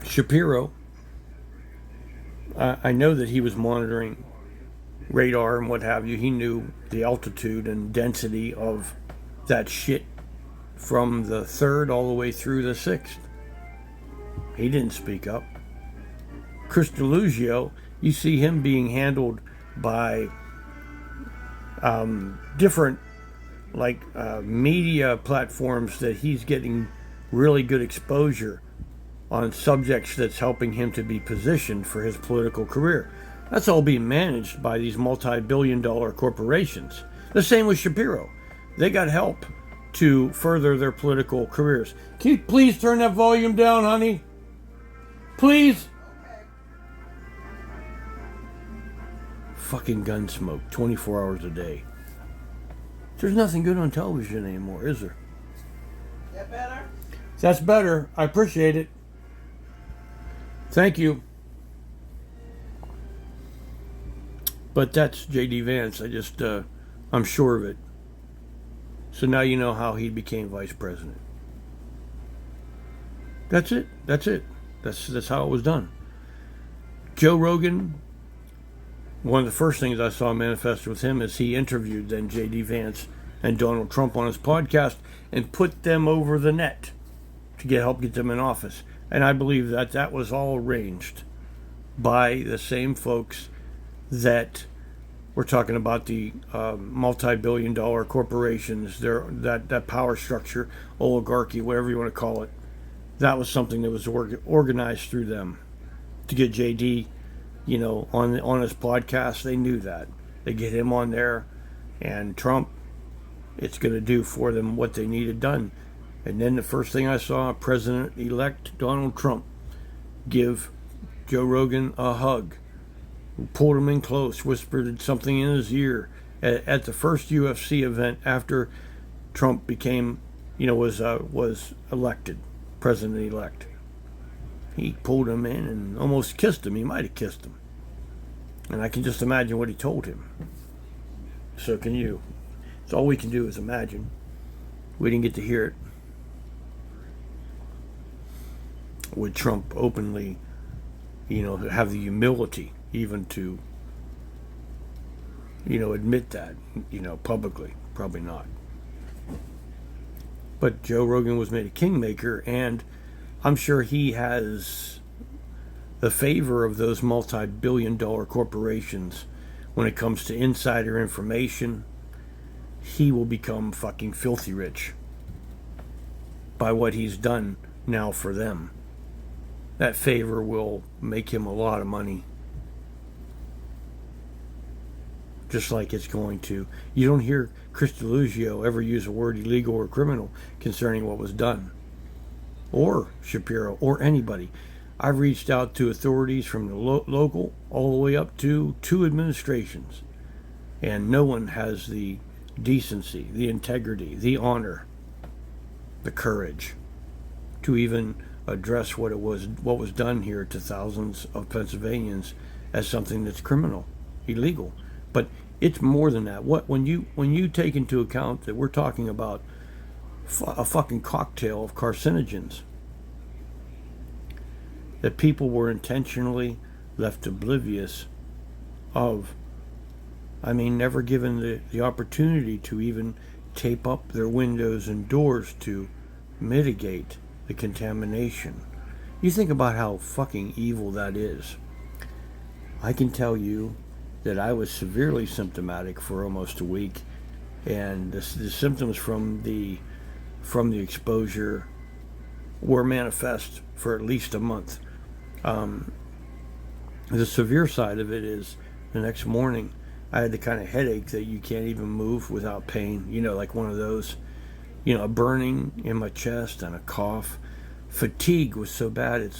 Shapiro, I know that he was monitoring radar and what have you. He knew the altitude and density of that shit from the 3rd all the way through the 6th. He didn't speak up. Chris DeLuzio, you see him being handled by different media platforms that he's getting really good exposure on subjects that's helping him to be positioned for his political career. That's all being managed by these multi-billion-dollar corporations. The same with Shapiro. They got help to further their political careers. Can you please turn that volume down, honey? Please? Fucking Gunsmoke, 24 hours a day. There's nothing good on television anymore, is there? Is that better? That's better. I appreciate it. Thank you. But that's J.D. Vance. I'm sure of it. So now you know how he became vice president. That's it. That's how it was done. Joe Rogan, one of the first things I saw manifest with him is he interviewed then J.D. Vance and Donald Trump on his podcast and put them over the net to help get them in office. And I believe that was all arranged by the same folks that we're talking about, the multi-billion-dollar corporations, that power structure, oligarchy, whatever you want to call it. That was something that was organized through them to get JD, on his podcast. They knew that. They get him on there, and Trump, it's going to do for them what they needed done. And then the first thing I saw, President-elect Donald Trump give Joe Rogan a hug, pulled him in close, whispered something in his ear at the first UFC event after Trump became, was elected president-elect. He pulled him in and almost kissed him. He might have kissed him. And I can just imagine what he told him. So can you. It's all we can do is imagine. We didn't get to hear it. Would Trump openly, have the humility even to, admit that, publicly? Probably not. But Joe Rogan was made a kingmaker, and I'm sure he has the favor of those multi-billion-dollar corporations when it comes to insider information. He will become fucking filthy rich by what he's done now for them. That favor will make him a lot of money. Just like it's going to. You don't hear Chris DeLuzio ever use a word illegal or criminal concerning what was done. Or Shapiro, or anybody. I've reached out to authorities from the local all the way up to 2 administrations. And no one has the decency, the integrity, the honor, the courage to even address what was done here to thousands of Pennsylvanians as something that's criminal, illegal. But it's more than that. When you take into account that we're talking about a fucking cocktail of carcinogens that people were intentionally left oblivious of. I mean, never given the opportunity to even tape up their windows and doors to mitigate the contamination. You think about how fucking evil that is. I can tell you that I was severely symptomatic for almost a week, and the symptoms from the exposure were manifest for at least a month. The severe side of it is the next morning I had the kind of headache that you can't even move without pain, like one of those, a burning in my chest and a cough. Fatigue was so bad,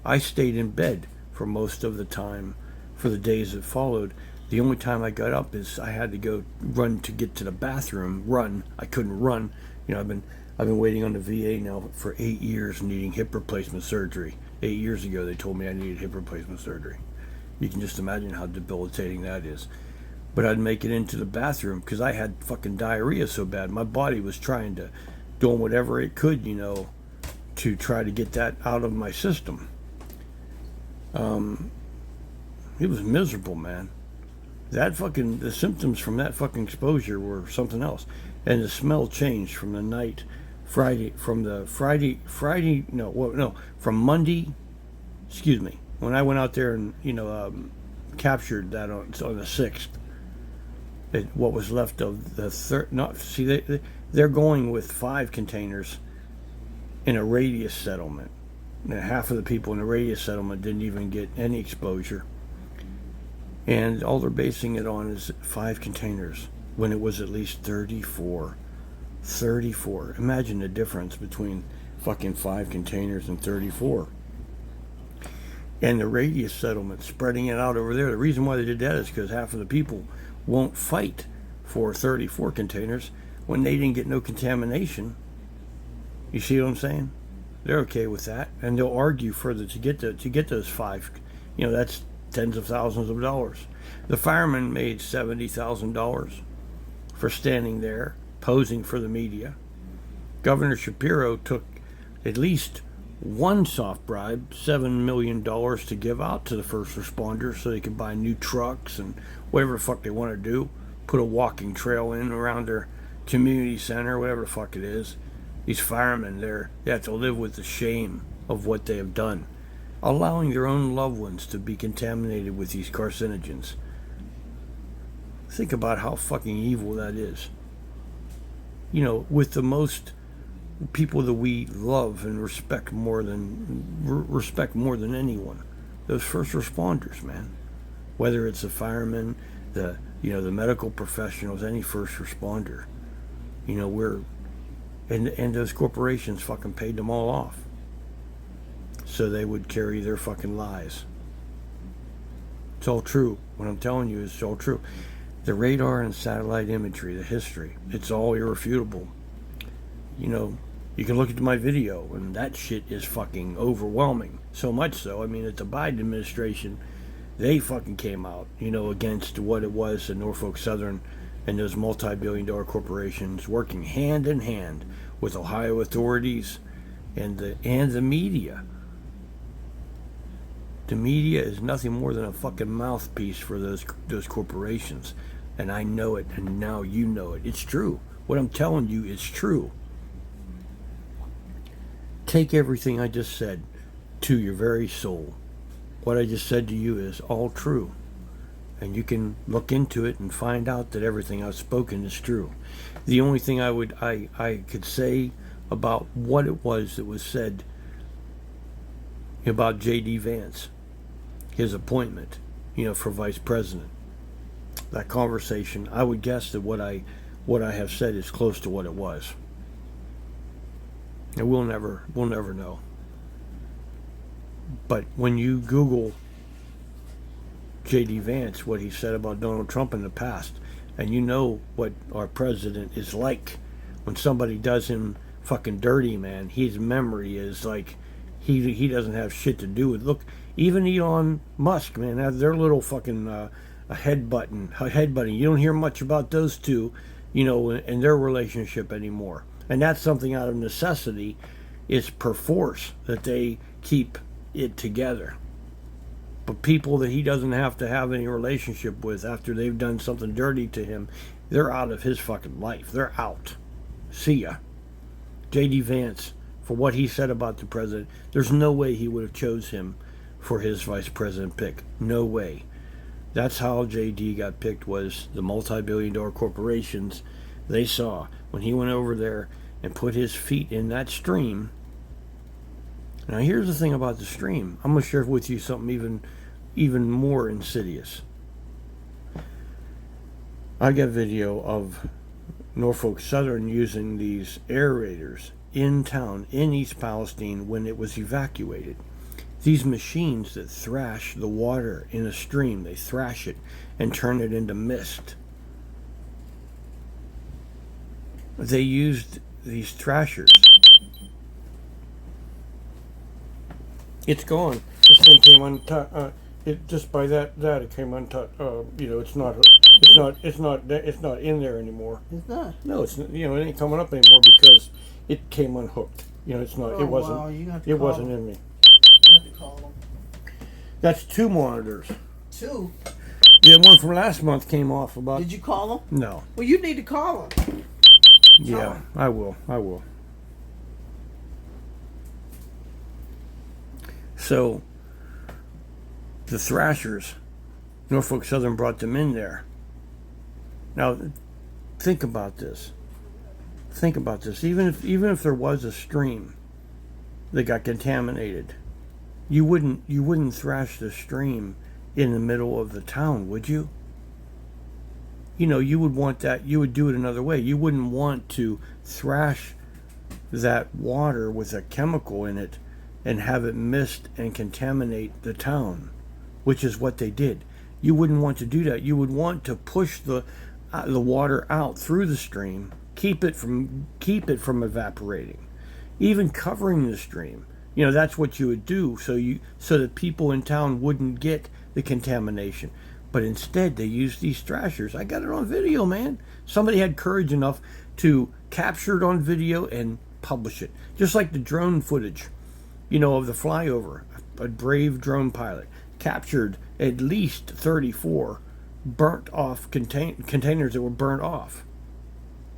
I stayed in bed for most of the time for the days that followed. The only time I got up is I had to go run to get to the bathroom. I couldn't run. I've been waiting on the VA now for 8 years, needing hip replacement surgery. 8 years ago, they told me I needed hip replacement surgery. You can just imagine how debilitating that is. But I'd make it into the bathroom because I had fucking diarrhea so bad. My body was doing whatever it could, to try to get that out of my system. It was miserable, man. The symptoms from that fucking exposure were something else. And the smell changed from the night, from Monday, when I went out there and, captured that on the 6th. What was left of the third, they're going with 5 containers in a radius settlement. And half of the people in the radius settlement didn't even get any exposure. And all they're basing it on is 5 containers when it was at least 34. 34. Imagine the difference between fucking 5 containers and 34. And the radius settlement, spreading it out over there. The reason why they did that is because half of the people won't fight for 34 containers when they didn't get no contamination. You see what I'm saying? They're okay with that, and they'll argue further to get those 5. That's tens of thousands of dollars. The firemen made $70,000 for standing there posing for the media. Governor Shapiro took at least one soft bribe, $7 million, to give out to the first responders so they could buy new trucks and whatever the fuck they want to do. Put a walking trail in around their community center, whatever the fuck it is. These firemen, they have to live with the shame of what they have done, allowing their own loved ones to be contaminated with these carcinogens. Think about how fucking evil that is. With the most people that we love and respect more than anyone, those first responders, man. Whether it's the firemen, the medical professionals, any first responder, and those corporations fucking paid them all off so they would carry their fucking lies. It's all true. What I'm telling you is all true. The radar and satellite imagery, the history, it's all irrefutable. You can look at my video, and that shit is fucking overwhelming. So much so, that the Biden administration, they fucking came out, against what it was at Norfolk Southern and those multi-billion-dollar corporations working hand in hand with Ohio authorities and the media. The media is nothing more than a fucking mouthpiece for those corporations. And I know it, and now you know it. It's true. What I'm telling you is true. Take everything I just said to your very soul. What I just said to you is all true. And you can look into it and find out that everything I've spoken is true. The only thing I could say about what it was that was said about J.D. Vance, his appointment, for vice president. That conversation, I would guess that what I have said is close to what it was. And we'll never know. But when you Google J.D. Vance, what he said about Donald Trump in the past, and you know what our president is like, when somebody does him fucking dirty, man, his memory is like he doesn't have shit to do with. Look, even Elon Musk, man, their little fucking headbutting. You don't hear much about those two, in their relationship anymore. And that's something out of necessity. It's per force that they keep it together. But people that he doesn't have to have any relationship with after they've done something dirty to him, they're out of his fucking life. They're out. See ya. J.D. Vance, for what he said about the president, there's no way he would have chose him for his vice president pick. No way. That's how JD got picked, was the multi-billion-dollar corporations they saw when he went over there and put his feet in that stream. Now here's the thing about the stream. I'm going to share with you something even more insidious. I got video of Norfolk Southern using these aerators in town in East Palestine when it was evacuated. These machines that thrash the water in a stream, they thrash it and turn it into mist. They used these thrashers. It's gone. This thing came untouched. It just by that it came untouched. It's not in there anymore. It's not. No, it ain't coming up anymore because it came unhooked. It's not. Oh, It wasn't. wow, you have to It call wasn't them. in me. You have to call them. That's 2 monitors. 2. The one from last month came off about. Did you call them? No. Well, you need to call them. Yeah, I will. So, the thrashers, Norfolk Southern brought them in there. Now, think about this. Even if there was a stream that got contaminated, you wouldn't thrash the stream in the middle of the town, would you? You would want that. You would do it another way. You wouldn't want to thrash that water with a chemical in it and have it mist and contaminate the town, which is what they did. You wouldn't want to do that. You would want to push the water out through the stream, keep it from evaporating, even covering the stream. That's what you would do so that people in town wouldn't get the contamination. But instead, they used these thrashers. I got it on video, man. Somebody had courage enough to capture it on video and publish it. Just like the drone footage, of the flyover. A brave drone pilot captured at least 34 burnt off containers that were burnt off.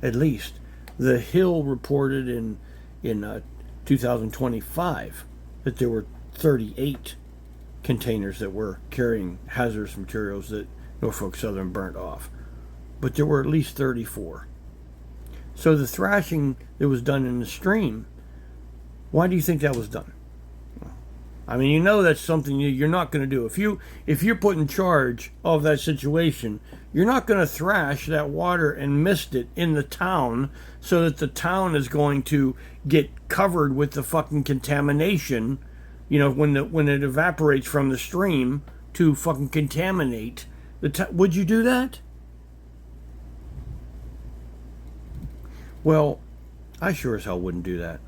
At least. The Hill reported in 2025 that there were 38 containers that were carrying hazardous materials that Norfolk Southern burnt off. But there were at least 34. So the thrashing that was done in the stream, why do you think that was done? I mean, that's something you're not going to do. If you're put in charge of that situation, you're not going to thrash that water and mist it in the town so that the town is going to get covered with the fucking contamination. When it evaporates from the stream to fucking contaminate the would you do that? Well, I sure as hell wouldn't do that.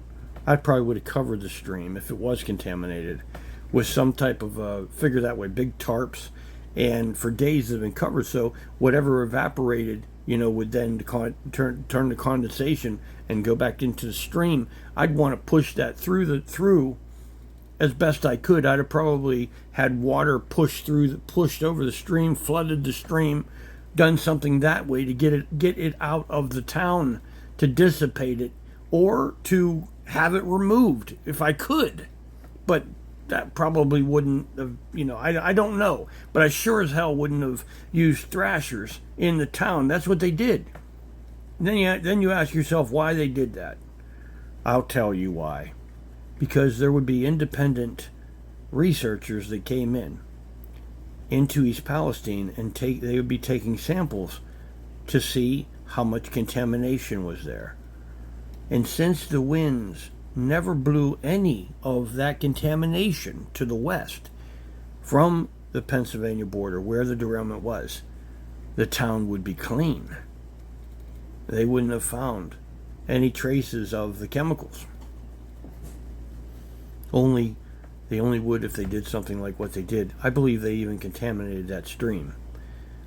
I probably would have covered the stream if it was contaminated with some type of figure that way, big tarps, and for days it's been covered. So whatever evaporated, would then turn to condensation and go back into the stream. I'd want to push that through as best I could. I'd have probably had water pushed over the stream, flooded the stream, done something that way to get it out of the town, to dissipate it, or to have it removed if I could. But that probably wouldn't have, I don't know. But I sure as hell wouldn't have used thrashers in the town. That's what they did. Then you ask yourself why they did that. I'll tell you why. Because there would be independent researchers that came into East Palestine and they would be taking samples to see how much contamination was there. And since the winds never blew any of that contamination to the west from the Pennsylvania border where the derailment was, the town would be clean. They wouldn't have found any traces of the chemicals. They only would if they did something like what they did. I believe they even contaminated that stream.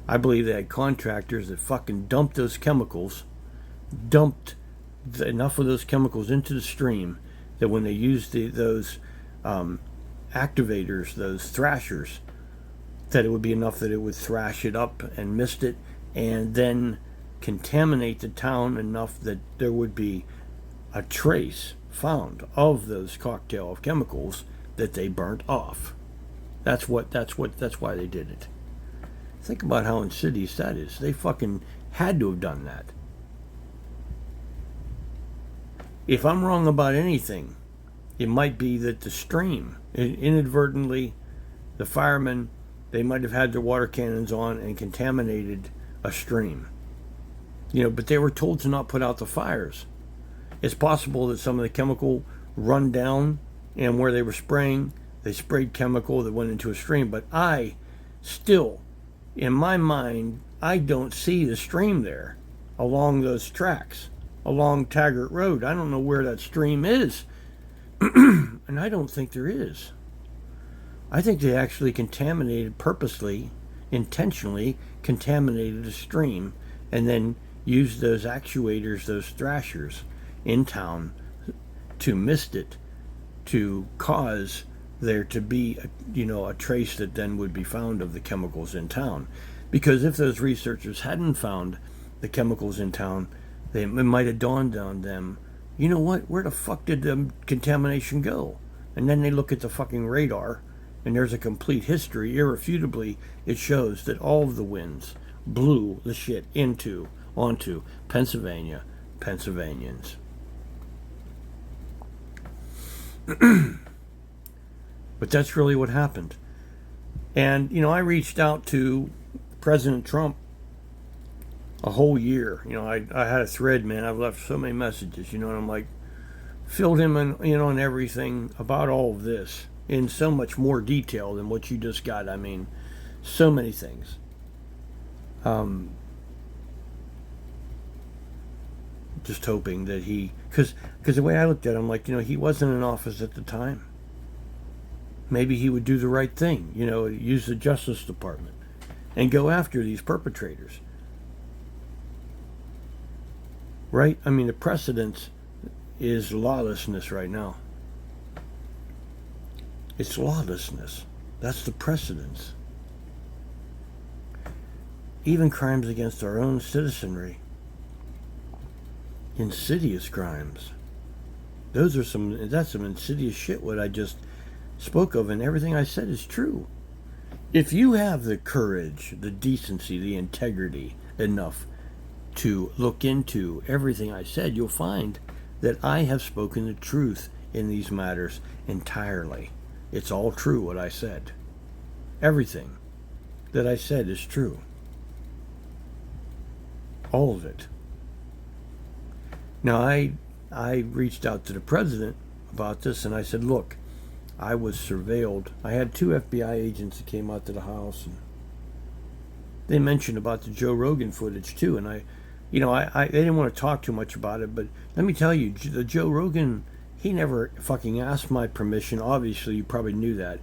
I believe they had contractors that fucking dumped those chemicals, dumped enough of those chemicals into the stream that when they used those activators, those thrashers, that it would be enough that it would thrash it up and mist it and then contaminate the town enough that there would be a trace found of those cocktail of chemicals that they burnt off. That's why they did it. Think about how insidious that is. They fucking had to have done that. If I'm wrong about anything, it might be that the stream, inadvertently, the firemen, they might have had their water cannons on and contaminated a stream. But they were told to not put out the fires. It's possible that some of the chemical run down, and where they were spraying, they sprayed chemical that went into a stream. But I still, in my mind, I don't see the stream there along those tracks, along Taggart Road. I don't know where that stream is. And I don't think there is. I think they actually purposely, intentionally contaminated a stream, and then used those actuators, those thrashers in town to mist it, to cause there to be a trace that then would be found of the chemicals in town. Because if those researchers hadn't found the chemicals in town, it might have dawned on them, you know what, where the fuck did the contamination go? And then they look at the fucking radar, and there's a complete history. Irrefutably, it shows that all of the winds blew the shit onto Pennsylvania, Pennsylvanians. But that's really what happened. And, I reached out to President Trump a whole year. I had a thread, man. I've left so many messages, and I'm like, filled him in on everything about all of this in so much more detail than what you just got. I mean, so many things. Just hoping that because the way I looked at him, I'm like, he wasn't in office at the time. Maybe he would do the right thing, use the Justice Department and go after these perpetrators. Right? I mean, the precedent is lawlessness right now. It's lawlessness. That's the precedence. Even crimes against our own citizenry. Insidious crimes. That's some insidious shit what I just spoke of, and everything I said is true. If you have the courage, the decency, the integrity enough to look into everything I said, you'll find that I have spoken the truth in these matters entirely. It's all true what I said. Everything that I said is true. All of it. Now, I reached out to the president about this, and I said, look, I was surveilled. I had 2 FBI agents that came out to the house, and they mentioned about the Joe Rogan footage too. And I they didn't want to talk too much about it, but let me tell you, the Joe Rogan, he never fucking asked my permission. Obviously, you probably knew that.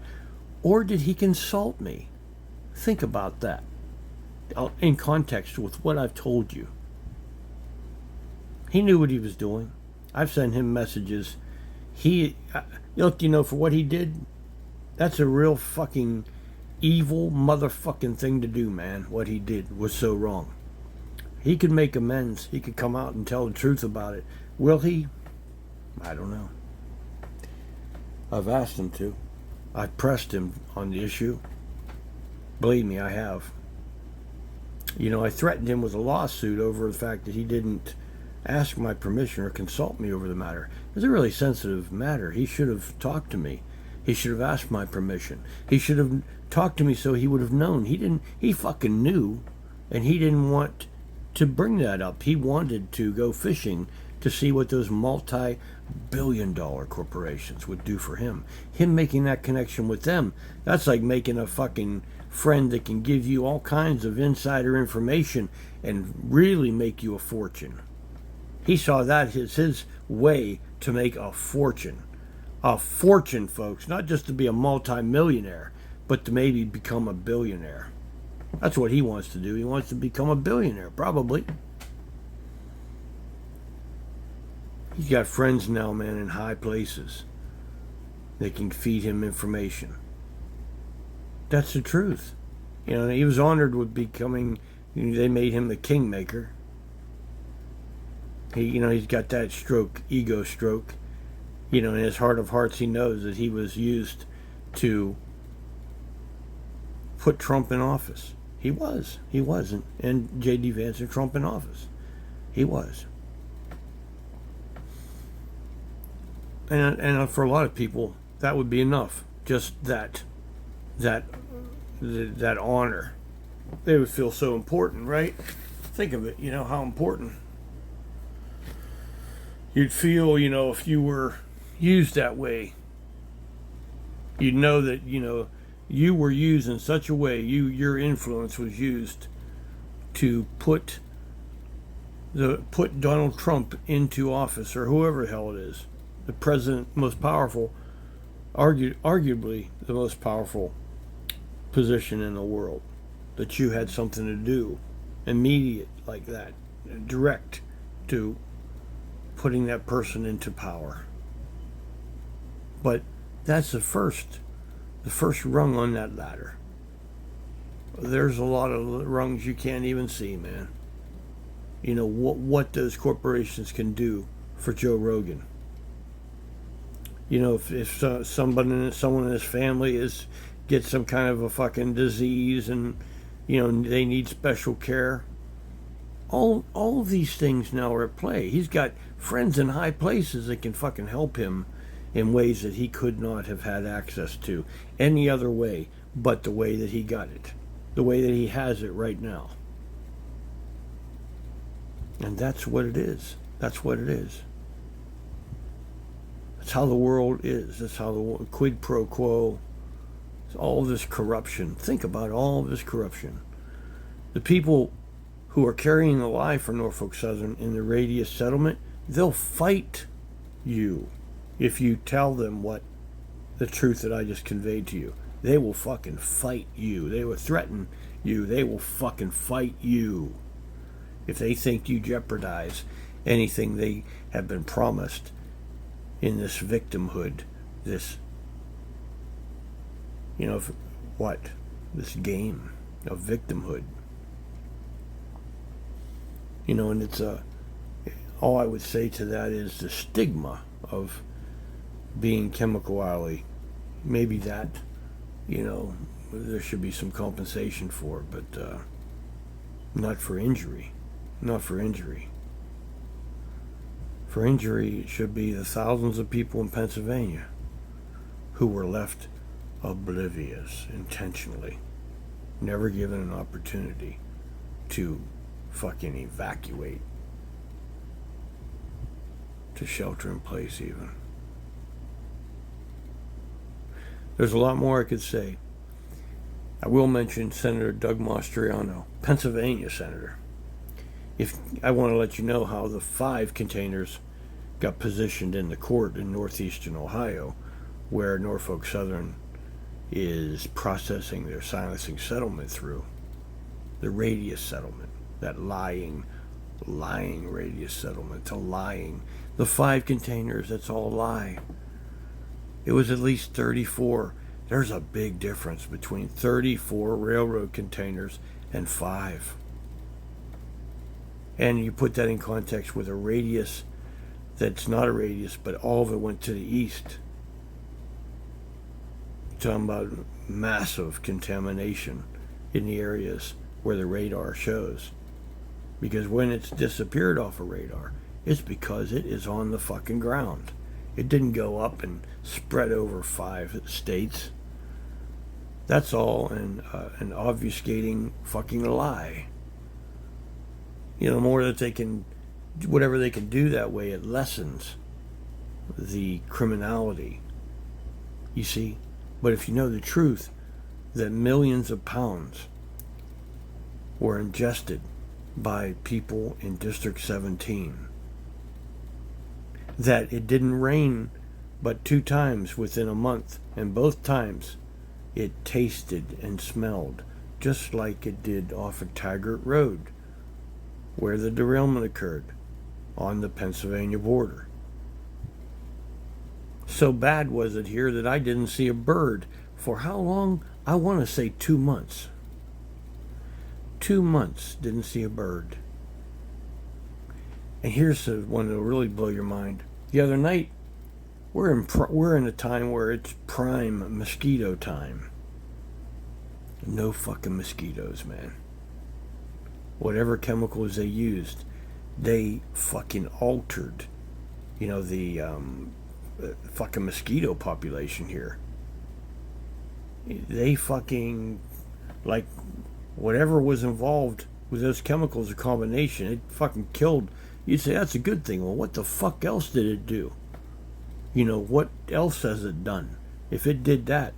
Or did he consult me? Think about that in context with what I've told you. He knew what he was doing. I've sent him messages. Look, for what he did, that's a real fucking evil motherfucking thing to do, man. What he did was so wrong. He could make amends. He could come out and tell the truth about it. Will he? I don't know. I've asked him to. I've pressed him on the issue. Believe me, I have. I threatened him with a lawsuit over the fact that he didn't ask my permission or consult me over the matter. It was a really sensitive matter. He should have talked to me. He should have asked my permission. He should have talked to me so he would have known. He didn't. He fucking knew, and he didn't want to bring that up. He wanted to go fishing to see what those multi-billion-dollar corporations would do for him. Him making that connection with them, that's like making a fucking friend that can give you all kinds of insider information and really make you a fortune. He saw that as his way to make a fortune. A fortune, folks. Not just to be a multi-millionaire, but to maybe become a billionaire. That's what he wants to do. He wants to become a billionaire, probably. He's got friends now, man, in high places. They can feed him information. That's the truth. He was honored with becoming, they made him the kingmaker. He's got that ego stroke. In his heart of hearts, he knows that he was used to put Trump in office. He was. He wasn't. And J.D. Vance and Trump in office. He was. And for a lot of people, that would be enough. Just that honor. They would feel so important, right? Think of it, how important you'd feel, if you were used that way. You'd know that, you were used in such a way, your influence was used to put Donald Trump into office, or whoever the hell it is, the president, most powerful, arguably the most powerful position in the world, that you had something to do, immediate like that, direct to putting that person into power. But that's the first rung on that ladder. There's a lot of rungs you can't even see, man. What those corporations can do for Joe Rogan. If someone in his family gets some kind of a fucking disease and they need special care, all of these things now are at play. He's got friends in high places that can fucking help him in ways that he could not have had access to any other way but the way that he got it, the way that he has it right now. And that's what it is. That's what it is. That's how the world is. That's how the quid pro quo, all this corruption. Think about all this corruption. The people who are carrying the lie for Norfolk Southern in the Radius settlement, they'll fight you if you tell them the truth that I just conveyed to you. They will fucking fight you. They will threaten you. They will fucking fight you if they think you jeopardize anything they have been promised in this victimhood, this, this game of victimhood. And it's all I would say to that is the stigma of being Chemical Alley. Maybe that, there should be some compensation for, but not for injury. Not for injury. For injury, it should be the thousands of people in Pennsylvania who were left oblivious intentionally, never given an opportunity to fucking evacuate, to shelter in place even. There's a lot more I could say. I will mention Senator Doug Mastriano, Pennsylvania senator. If I want to let you know how the 5 containers got positioned in the court in northeastern Ohio, where Norfolk Southern is processing their silencing settlement through. The Radius settlement, that lying Radius settlement, to lying. The 5 containers, that's all a lie. It was at least 34. There's a big difference between 34 railroad containers and 5. And you put that in context with a radius that's not a radius, but all of it went to the east. You're talking about massive contamination in the areas where the radar shows. Because when it's disappeared off a radar, it's because it is on the fucking ground. It didn't go up and spread over 5 states. That's all an obfuscating fucking lie. The more that they can, whatever they can do that way, it lessens the criminality. You see? But if you know the truth, that millions of pounds were ingested by people in District 17, that it didn't rain but 2 times within a month, and both times it tasted and smelled just like it did off of Taggart Road, where the derailment occurred on the Pennsylvania border. So bad was it here that I didn't see a bird for how long? I want to say 2 months. 2 months didn't see a bird. And here's the one that'll really blow your mind. The other night, we're in a time where it's prime mosquito time. No fucking mosquitoes, man. Whatever chemicals they used, they fucking altered, the fucking mosquito population here. They fucking, like, whatever was involved with those chemicals, a combination, it fucking killed. You'd say that's a good thing. Well, what the fuck else did it do? What else has it done? If it did that.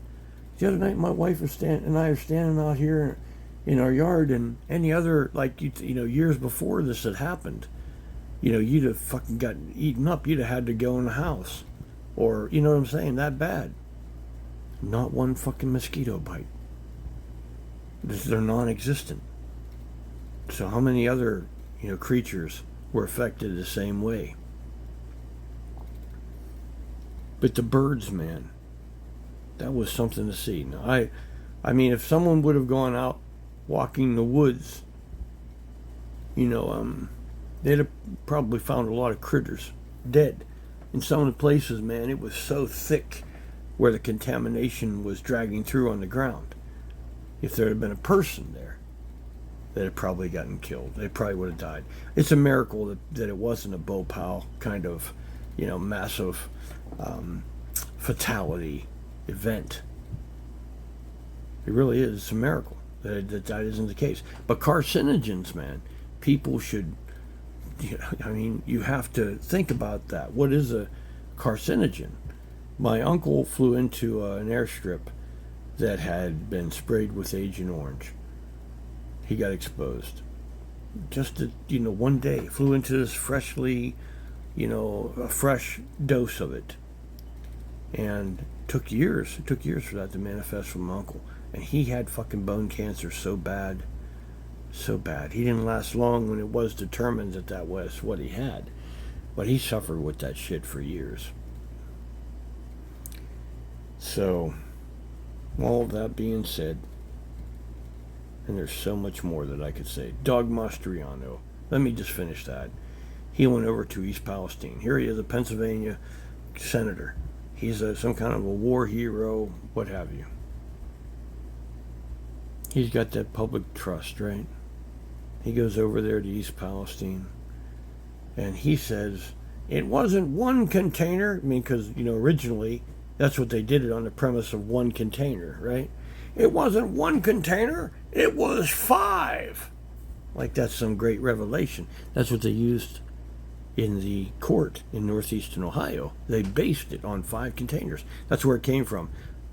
The other night, my wife and I are standing out here in our yard, and any other, like, years before this had happened, you'd have fucking gotten eaten up. You'd have had to go in the house. Or, you know what I'm saying? That bad. Not one fucking mosquito bite. They're non-existent. So how many other, creatures were affected the same way? But the birds, man, that was something to see. Now, I mean, if someone would have gone out walking the woods, they'd have probably found a lot of critters dead. In some of the places, man, it was so thick where the contamination was dragging through on the ground. If there had been a person there, they'd have probably gotten killed. They probably would have died. It's a miracle that it wasn't a Bhopal kind of, massive fatality event. It really is. It's a miracle that isn't the case. But carcinogens, man, people should, you have to think about that. What is a carcinogen? My uncle flew into an airstrip that had been sprayed with Agent Orange. He got exposed. Just, one day, flew into this freshly, a fresh dose of it. And it took years for that to manifest from my uncle. And he had fucking bone cancer so bad. He didn't last long when it was determined that was what he had. But he suffered with that shit for years. So, all of that being said, and there's so much more that I could say. Doug Mastriano, let me just finish that. He went over to East Palestine. Here he is, a Pennsylvania senator. He's some kind of a war hero, what have you. He's got that public trust, right? He goes over there to East Palestine, and he says, it wasn't one container. I mean, because, originally, that's what they did it on the premise of one container, right? It wasn't one container, it was 5. Like that's some great revelation. That's what they used in the court in northeastern Ohio. They based it on 5 containers. That's where it came from.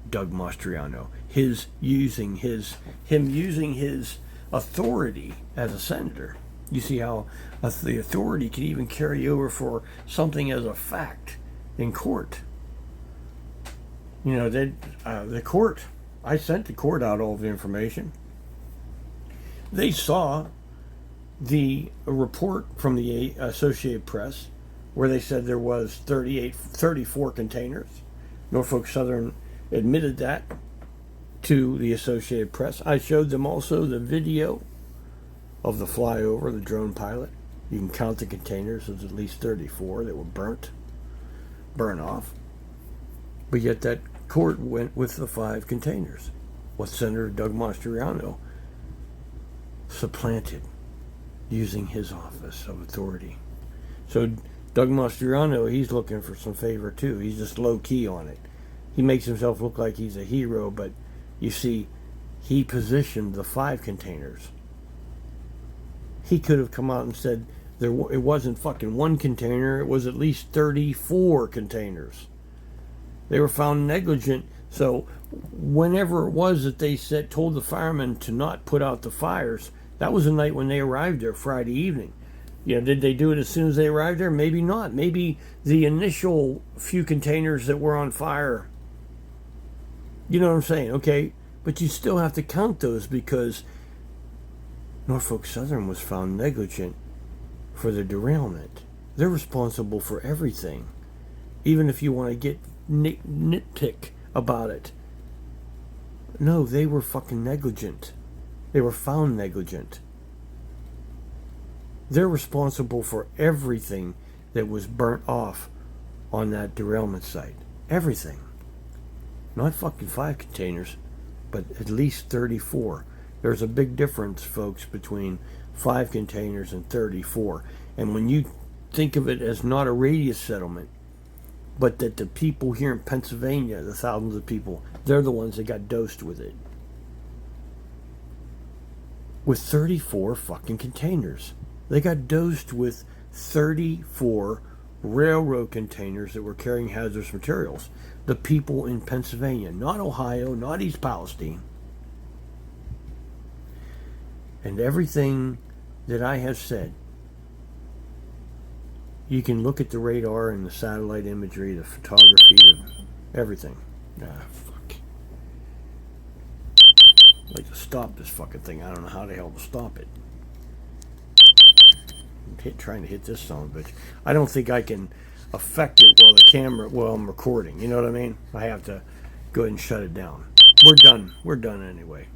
Doug Mastriano. Him using his authority as a senator. You see how the authority can even carry over for something as a fact in court. The court, I sent the court out all the information. They saw the report from the Associated Press where they said there was 34 containers. Norfolk Southern admitted that to the Associated Press. I showed them also the video of the flyover, the drone pilot. You can count the containers. There's at least 34 that were burnt off. But yet that court went with the 5 containers. What Senator Doug Mastriano supplanted using his office of authority. So Doug Mastriano, he's looking for some favor too. He's just low key on it. He makes himself look like he's a hero, but you see, he positioned the 5 containers. He could have come out and said it wasn't fucking one container, it was at least 34 containers. They were found negligent. So whenever it was that they told the firemen to not put out the fires, that was the night when they arrived there, Friday evening. Did they do it as soon as they arrived there? Maybe not. Maybe the initial few containers that were on fire. You know what I'm saying? Okay, but you still have to count those because Norfolk Southern was found negligent for the derailment. They're responsible for everything, even if you want to get nitpick about it. No, they were fucking negligent. They were found negligent. They're responsible for everything that was burnt off on that derailment site. Everything. Not fucking 5 containers. but at least 34. There's a big difference, folks, between 5 containers and 34. And when you think of it as not a radius settlement, but that the people here in Pennsylvania, the thousands of people, they're the ones that got dosed with it. With 34 fucking containers. They got dosed with 34 railroad containers that were carrying hazardous materials. The people in Pennsylvania, not Ohio, not East Palestine. And everything that I have said, you can look at the radar and the satellite imagery, the photography, everything. Fuck. I'd like to stop this fucking thing. I don't know how the hell to stop it. I'm trying to hit this son of a bitch. I don't think I can affect it while I'm recording. You know what I mean? I have to go ahead and shut it down. We're done. We're done anyway.